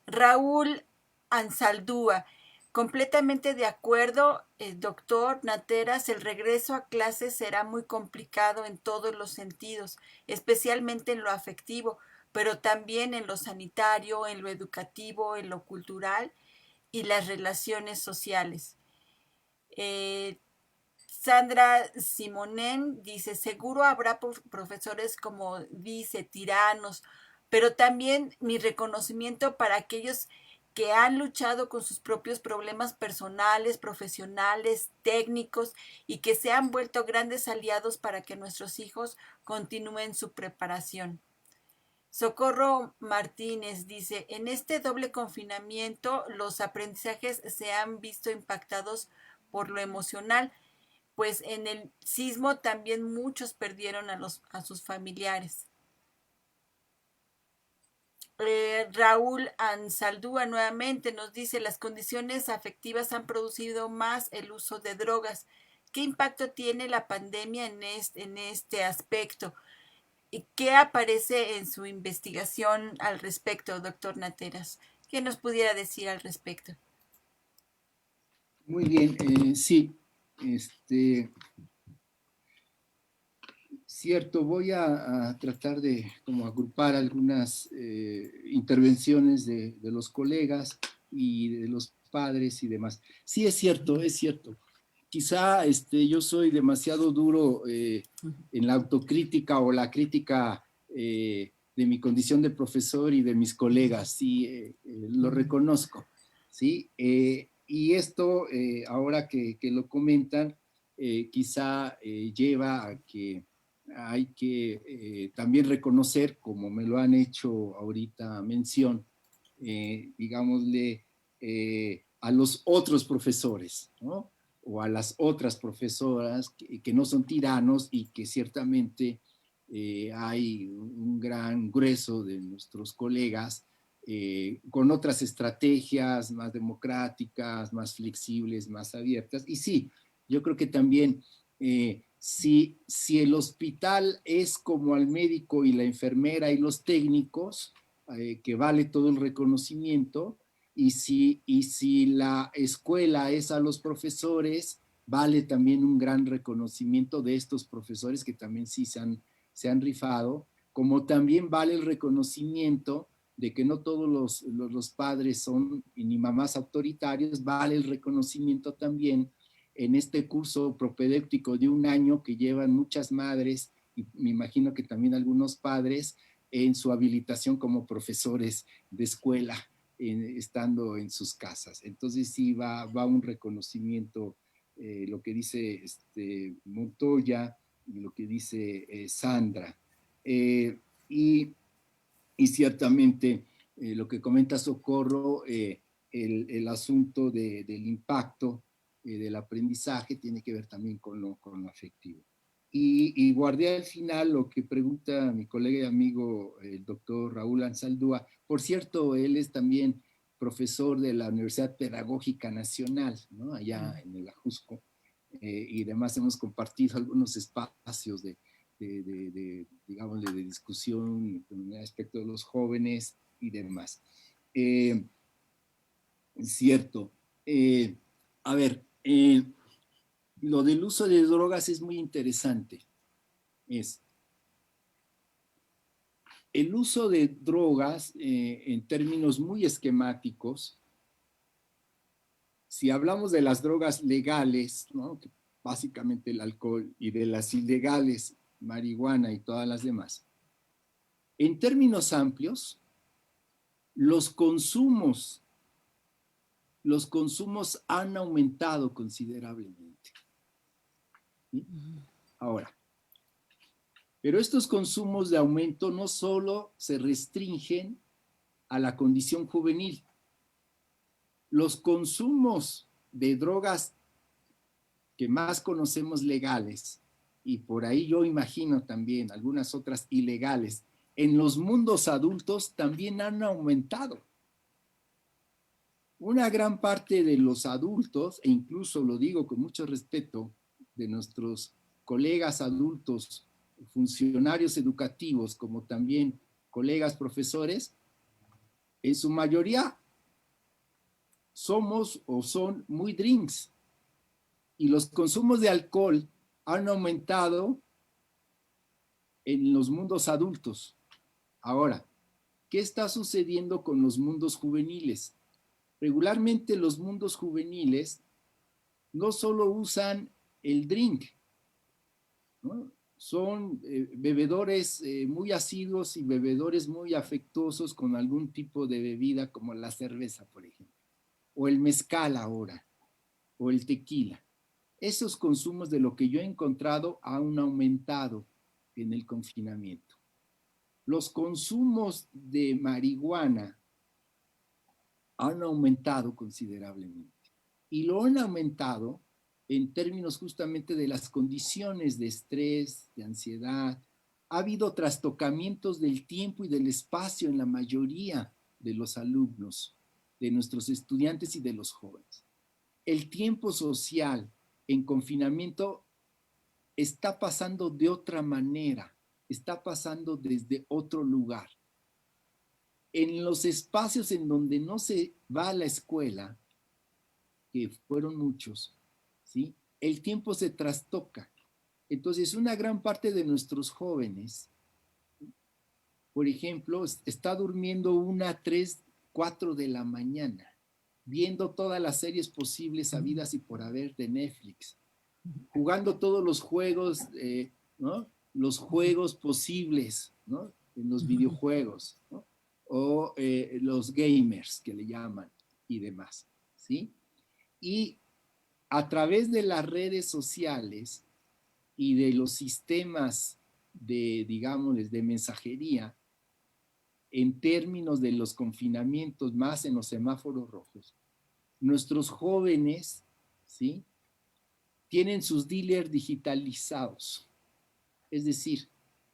Raúl Ansaldúa, completamente de acuerdo, doctor Nateras, el regreso a clases será muy complicado en todos los sentidos, especialmente en lo afectivo, pero también en lo sanitario, en lo educativo, en lo cultural y las relaciones sociales. Sandra Simonen dice, seguro habrá profesores como dice, tiranos, pero también mi reconocimiento para aquellos que han luchado con sus propios problemas personales, profesionales, técnicos y que se han vuelto grandes aliados para que nuestros hijos continúen su preparación. Socorro Martínez dice, en este doble confinamiento los aprendizajes se han visto impactados por lo emocional, pues en el sismo también muchos perdieron a sus familiares. Raúl Ansaldúa nuevamente nos dice, las condiciones afectivas han producido más el uso de drogas. ¿Qué impacto tiene la pandemia en este aspecto? ¿Y qué aparece en su investigación al respecto, doctor Nateras? ¿Qué nos pudiera decir al respecto? Muy bien, sí, cierto, voy a tratar de como agrupar algunas intervenciones de los colegas y de los padres y demás. Sí, es cierto, es cierto. Quizá yo soy demasiado duro en la autocrítica o la crítica de mi condición de profesor y de mis colegas, sí, lo reconozco, ¿sí? Y esto, ahora que lo comentan, quizá lleva a que hay que también reconocer, como me lo han hecho ahorita mención, digámosle, a los otros profesores, ¿no? O a las otras profesoras que no son tiranos y que ciertamente hay un gran grueso de nuestros colegas con otras estrategias más democráticas, más flexibles, más abiertas. Y sí, yo creo que también si el hospital es como al médico y la enfermera y los técnicos, que vale todo el reconocimiento, y si la escuela es a los profesores, vale también un gran reconocimiento de estos profesores que también sí se han rifado, como también vale el reconocimiento de que no todos los padres son ni mamás autoritarios, vale el reconocimiento también en este curso propedéutico de un año que llevan muchas madres y me imagino que también algunos padres en su habilitación como profesores de escuela, estando en sus casas. Entonces sí va un reconocimiento, lo que dice Montoya y lo que dice Sandra. Y, y, ciertamente lo que comenta Socorro, el asunto del impacto del aprendizaje tiene que ver también con lo afectivo. Y guardé al final lo que pregunta mi colega y amigo, el doctor Raúl Ansaldúa. Por cierto, él es también profesor de la Universidad Pedagógica Nacional, ¿no? Allá en el Ajusco, y además hemos compartido algunos espacios digamos, de discusión respecto de los jóvenes y demás. Cierto. A ver, lo del uso de drogas es muy interesante. El uso de drogas en términos muy esquemáticos, si hablamos de las drogas legales, ¿no? Básicamente el alcohol, y de las ilegales, marihuana y todas las demás, en términos amplios, los consumos han aumentado considerablemente. ¿Sí? Ahora, pero estos consumos de aumento no solo se restringen a la condición juvenil. Los consumos de drogas que más conocemos legales, y por ahí yo imagino también algunas otras ilegales, en los mundos adultos también han aumentado. Una gran parte de los adultos, e incluso lo digo con mucho respeto, de nuestros colegas adultos, funcionarios educativos, como también colegas profesores, en su mayoría somos o son muy drinks, y los consumos de alcohol han aumentado en los mundos adultos. Ahora, ¿qué está sucediendo con los mundos juveniles? Regularmente los mundos juveniles no solo usan el drink, ¿no? Son bebedores muy asiduos y bebedores muy afectuosos con algún tipo de bebida como la cerveza, por ejemplo, o el mezcal ahora, o el tequila. Esos consumos, de lo que yo he encontrado, han aumentado en el confinamiento. los consumos de marihuana han aumentado considerablemente. Y lo han aumentado en términos justamente de las condiciones de estrés, de ansiedad. Ha habido trastocamientos del tiempo y del espacio en la mayoría de los alumnos, de nuestros estudiantes y de los jóvenes. El tiempo social en confinamiento está pasando de otra manera, está pasando desde otro lugar. En los espacios en donde no se va a la escuela, que fueron muchos, ¿sí? El tiempo se trastoca. Entonces, una gran parte de nuestros jóvenes, por ejemplo, está durmiendo 1, 3, 4 de la mañana, viendo todas las series posibles, habidas y por haber de Netflix, jugando todos los juegos, ¿no? Los juegos posibles, ¿no? En los videojuegos, ¿no? O los gamers que le llaman y demás, ¿sí? Y a través de las redes sociales y de los sistemas de, digamos, de mensajería, en términos de los confinamientos, más en los semáforos rojos, nuestros jóvenes, ¿sí? Tienen sus dealers digitalizados. Es decir,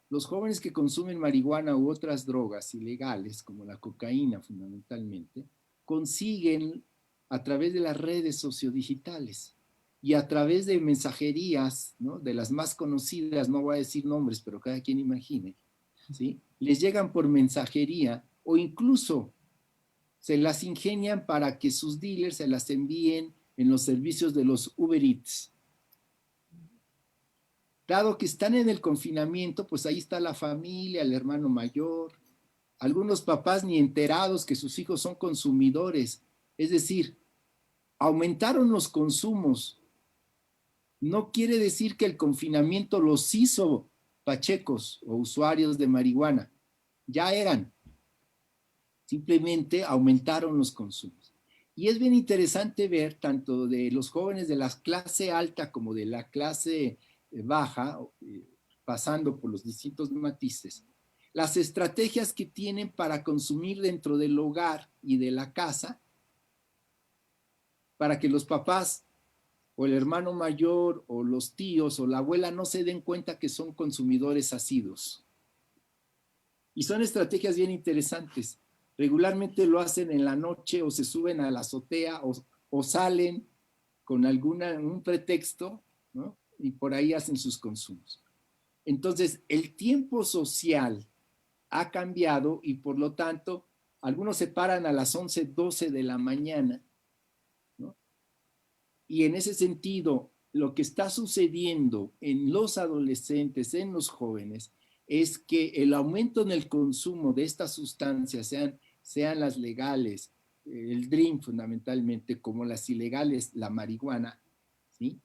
los jóvenes que consumen marihuana u otras drogas ilegales, como la cocaína fundamentalmente, consiguen a través de las redes sociodigitales y a través de mensajerías, ¿no? De las más conocidas, no voy a decir nombres, pero cada quien imagine, ¿sí? Les llegan por mensajería o incluso se las ingenian para que sus dealers se las envíen en los servicios de los Uber Eats. Dado que están en el confinamiento, pues ahí está la familia, el hermano mayor, algunos papás ni enterados que sus hijos son consumidores. Es decir, aumentaron los consumos. No quiere decir que el confinamiento los hizo pachecos o usuarios de marihuana. Ya eran. Simplemente aumentaron los consumos. Y es bien interesante ver tanto de los jóvenes de la clase alta como de la clase baja, pasando por los distintos matices, las estrategias que tienen para consumir dentro del hogar y de la casa, para que los papás o el hermano mayor o los tíos o la abuela no se den cuenta que son consumidores asiduos. Y son estrategias bien interesantes. Regularmente lo hacen en la noche o se suben a la azotea o salen con un pretexto, ¿no? Y por ahí hacen sus consumos. Entonces, el tiempo social ha cambiado y por lo tanto, algunos se paran a las 11, 12 de la mañana, ¿no? Y en ese sentido, lo que está sucediendo en los adolescentes, en los jóvenes, es que el aumento en el consumo de estas sustancias, sean las legales, el drink fundamentalmente, como las ilegales, la marihuana, ¿sí?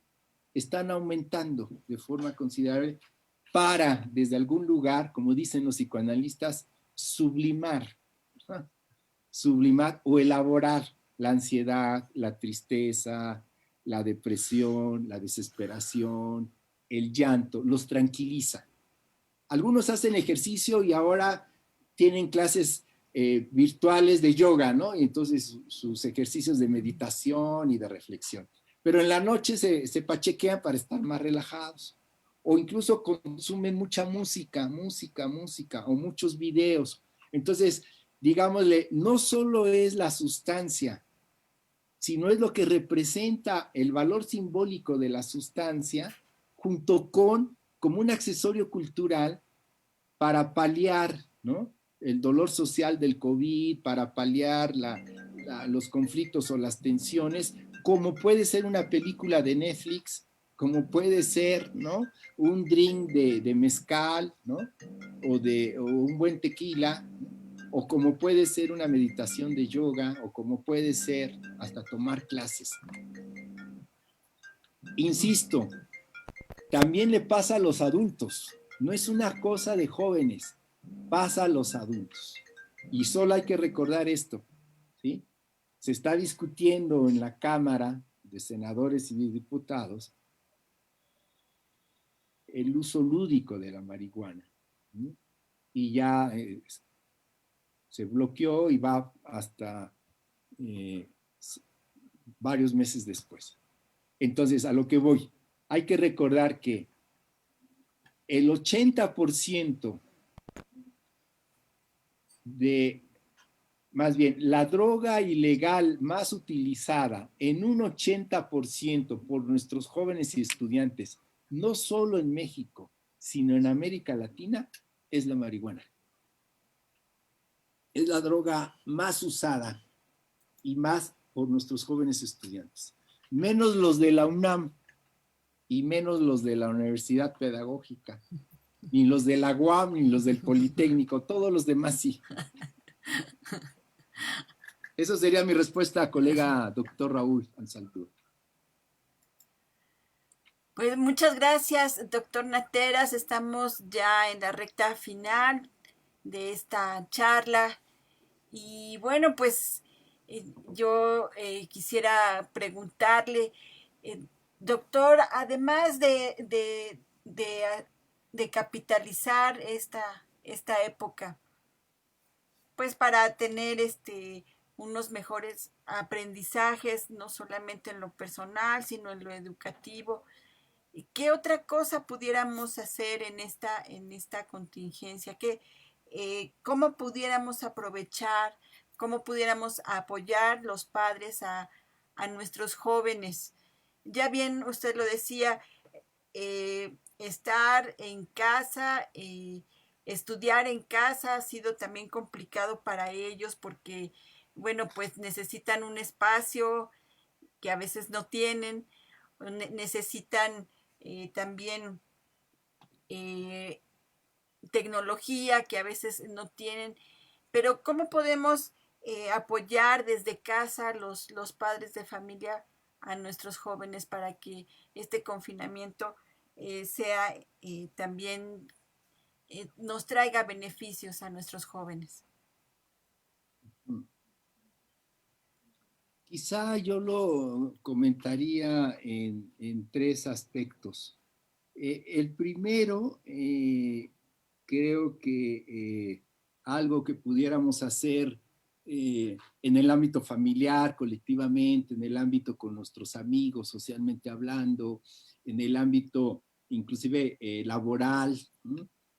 Están aumentando de forma considerable para, desde algún lugar, como dicen los psicoanalistas, sublimar, ¿no? Sublimar o elaborar la ansiedad, la tristeza, la depresión, la desesperación, el llanto, los tranquiliza. Algunos hacen ejercicio y ahora tienen clases virtuales de yoga, ¿no? Y entonces sus ejercicios de meditación y de reflexión. Pero en la noche se pachequean para estar más relajados. O incluso consumen mucha música, o muchos videos. Entonces, digámosle, no solo es la sustancia, sino es lo que representa el valor simbólico de la sustancia, junto con, como un accesorio cultural, para paliar, ¿no? El dolor social del COVID, para paliar los conflictos o las tensiones, como puede ser una película de Netflix, como puede ser, ¿no? Un drink de mezcal, ¿no? O un buen tequila, o como puede ser una meditación de yoga, o como puede ser hasta tomar clases. Insisto, también le pasa a los adultos, no es una cosa de jóvenes, pasa a los adultos. Y solo hay que recordar esto, ¿sí? Se está discutiendo en la Cámara de Senadores y de Diputados el uso lúdico de la marihuana, ¿sí? y ya se bloqueó y va hasta eh, varios meses después. Entonces, a lo que voy, hay que recordar que el 80% de, más bien, la droga ilegal más utilizada en un 80% por nuestros jóvenes y estudiantes, no solo en México, sino en América Latina, es la marihuana. Es la droga más usada y más por nuestros jóvenes estudiantes. Menos los de la UNAM y menos los de la Universidad Pedagógica, ni los de la UAM, ni los del Politécnico, todos los demás sí. Eso sería mi respuesta, colega doctor Raúl Anzaldúa. Pues muchas gracias, doctor Nateras. Estamos ya en la recta final de esta charla. Y bueno, pues yo quisiera preguntarle, doctor, además de capitalizar esta época, pues para tener unos mejores aprendizajes, no solamente en lo personal, sino en lo educativo. ¿Qué otra cosa pudiéramos hacer en esta contingencia? ¿Cómo pudiéramos aprovechar, cómo pudiéramos apoyar los padres a nuestros jóvenes? Ya bien, usted lo decía, estar en casa, estudiar en casa ha sido también complicado para ellos porque, bueno, pues necesitan un espacio que a veces no tienen, necesitan también eh, tecnología que a veces no tienen, pero ¿cómo podemos apoyar desde casa los padres de familia a nuestros jóvenes para que este confinamiento sea también nos traiga beneficios a nuestros jóvenes? Quizá yo lo comentaría en tres aspectos. El primero, creo que algo que pudiéramos hacer en el ámbito familiar, colectivamente, en el ámbito con nuestros amigos, socialmente hablando, en el ámbito inclusive laboral,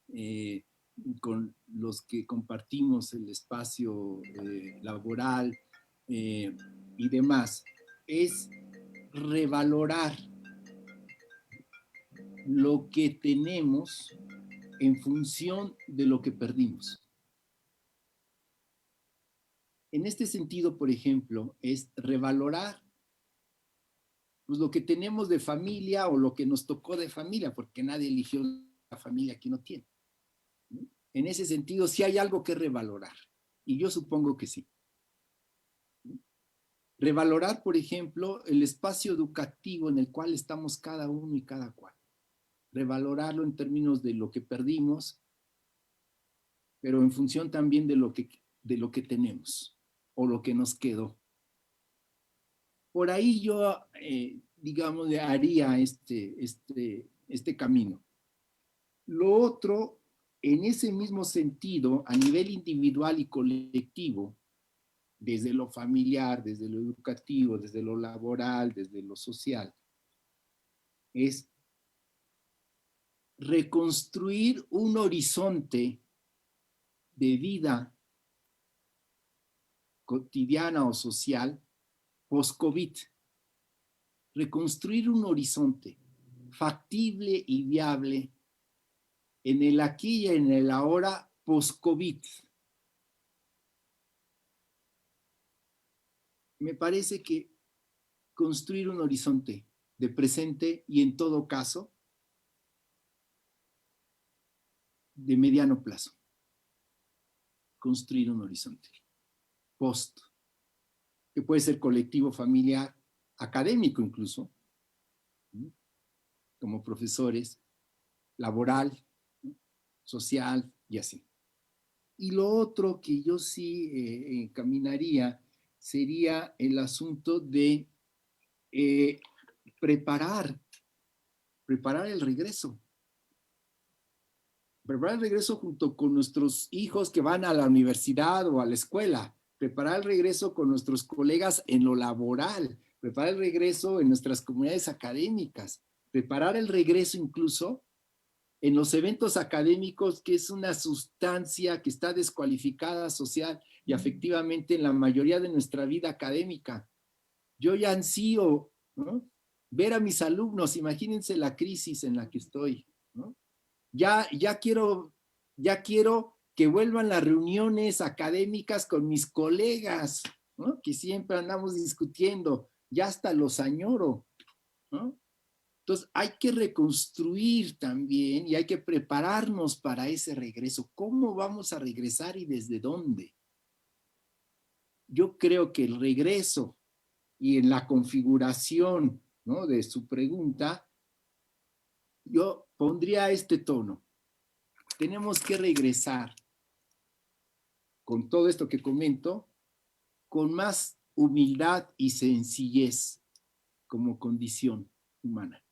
eh, con los que compartimos el espacio laboral y demás, es revalorar lo que tenemos en función de lo que perdimos. En este sentido, por ejemplo, es revalorar pues, lo que tenemos de familia o lo que nos tocó de familia, porque nadie eligió la familia que no tiene. En ese sentido, sí hay algo que revalorar, y yo supongo que sí. Revalorar, por ejemplo, el espacio educativo en el cual estamos cada uno y cada cual. Revalorarlo en términos de lo que perdimos, pero en función también de lo que tenemos o lo que nos quedó. Por ahí yo, digamos, haría este camino. Lo otro, en ese mismo sentido, a nivel individual y colectivo, desde lo familiar, desde lo educativo, desde lo laboral, desde lo social, es reconstruir un horizonte de vida cotidiana o social post-COVID. Reconstruir un horizonte factible y viable en el aquí y en el ahora post-COVID. Me parece que construir un horizonte de presente y en todo caso de mediano plazo. Construir un horizonte post, que puede ser colectivo, familiar, académico incluso, como profesores, laboral, social y así. Y lo otro que yo sí encaminaría sería el asunto de preparar el regreso. preparar el regreso junto con nuestros hijos que van a la universidad o a la escuela, preparar el regreso con nuestros colegas en lo laboral, preparar el regreso en nuestras comunidades académicas, preparar el regreso incluso en los eventos académicos, que es una sustancia que está descualificada social y afectivamente en la mayoría de nuestra vida académica. Yo ya ansío, ¿no?, ver a mis alumnos, imagínense la crisis en la que estoy, ¿no? Ya quiero que vuelvan las reuniones académicas con mis colegas, ¿no?, que siempre andamos discutiendo, ya hasta los añoro, ¿no? Entonces hay que reconstruir también y hay que prepararnos para ese regreso. ¿Cómo vamos a regresar y desde dónde? Yo creo que el regreso y en la configuración, ¿no?, de su pregunta, yo pondría este tono. Tenemos que regresar con todo esto que comento, con más humildad y sencillez como condición humana,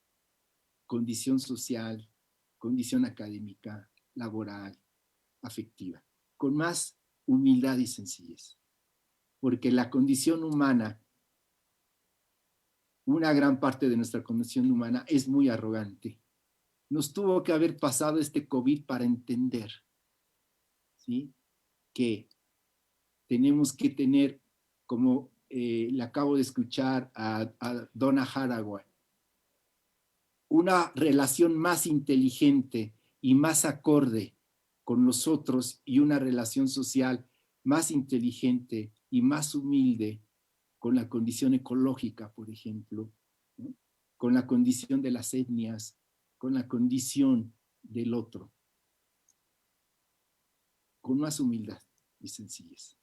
condición social, condición académica, laboral, afectiva, con más humildad y sencillez. Porque la condición humana, una gran parte de nuestra condición humana es muy arrogante. Nos tuvo que haber pasado este COVID para entender, ¿sí?, que tenemos que tener, como le acabo de escuchar a Donna Haraway, una relación más inteligente y más acorde con los otros y una relación social más inteligente y más humilde con la condición ecológica, por ejemplo, ¿no?, con la condición de las etnias, con la condición del otro, con más humildad y sencillez.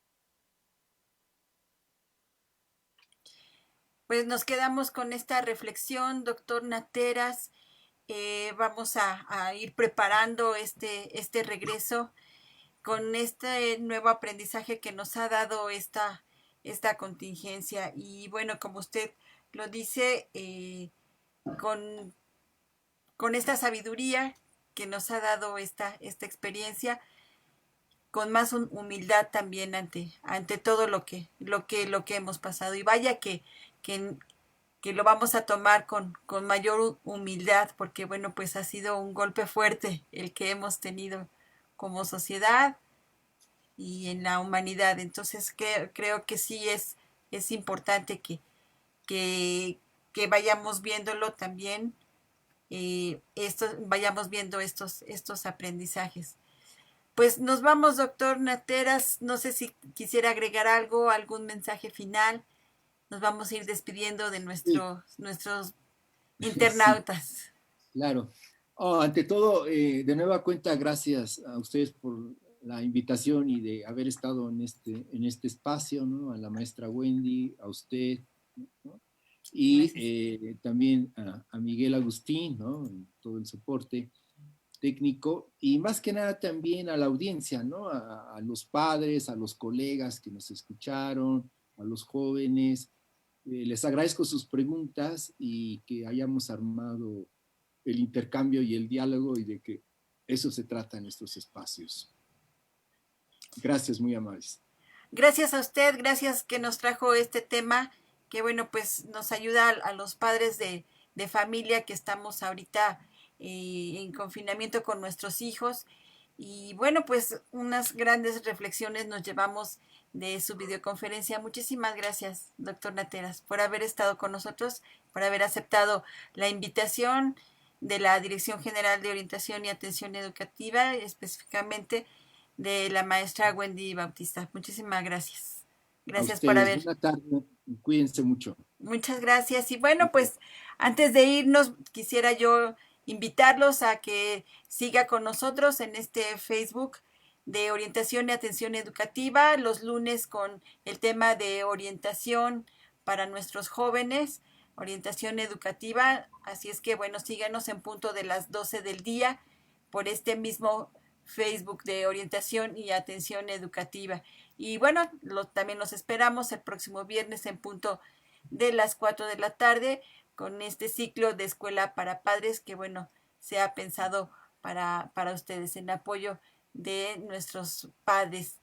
Pues nos quedamos con esta reflexión, doctor Nateras. Vamos a ir preparando este regreso con este nuevo aprendizaje que nos ha dado esta contingencia. Y bueno, como usted lo dice, con esta sabiduría que nos ha dado esta experiencia, con más humildad también ante todo lo que hemos pasado. Y vaya que, que lo vamos a tomar con mayor humildad, porque bueno, pues ha sido un golpe fuerte el que hemos tenido como sociedad y en la humanidad. Entonces creo que sí es importante que, que vayamos viéndolo también, vayamos viendo estos aprendizajes. Pues nos vamos, doctor Nateras. No sé si quisiera agregar algo, algún mensaje final. Nos vamos a ir despidiendo de Sí, nuestros sí, internautas. claro. Oh, ante todo, de nueva cuenta, gracias a ustedes por la invitación y de haber estado en este espacio, ¿no? A la maestra Wendy, a usted, ¿no?, y Gracias. también a Miguel Agustín, ¿no?, en todo el soporte técnico, y más que nada también a la audiencia, ¿no?, a los padres, a los colegas que nos escucharon, a los jóvenes. Les agradezco sus preguntas y que hayamos armado el intercambio y el diálogo y de que eso se trata en estos espacios. Gracias, muy amables. Gracias a usted, gracias que nos trajo este tema, que bueno, pues nos ayuda a los padres de familia que estamos ahorita en confinamiento con nuestros hijos. Y bueno, pues unas grandes reflexiones nos llevamos de su videoconferencia. Muchísimas gracias, doctor Nateras, por haber estado con nosotros, por haber aceptado la invitación de la Dirección General de Orientación y Atención Educativa, específicamente de la maestra Wendy Bautista. Muchísimas gracias. A Gracias por ustedes, haber. buena tarde, cuídense mucho. Muchas gracias. Y bueno, pues antes de irnos, quisiera yo invitarlos a que siga con nosotros en este Facebook de orientación y atención educativa, los lunes con el tema de orientación para nuestros jóvenes, orientación educativa. Así es que bueno, síganos en punto de las 12 del día por este mismo Facebook de orientación y atención educativa. Y bueno, también los esperamos el próximo viernes en punto de las 4 de la tarde con este ciclo de escuela para padres que bueno, se ha pensado para ustedes, en apoyo de nuestros padres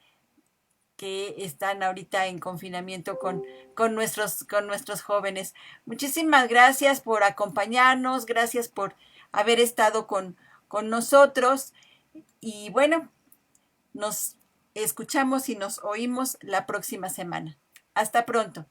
que están ahorita en confinamiento con nuestros jóvenes. Muchísimas gracias por acompañarnos, gracias por haber estado con nosotros y bueno, nos escuchamos y nos oímos la próxima semana. Hasta pronto.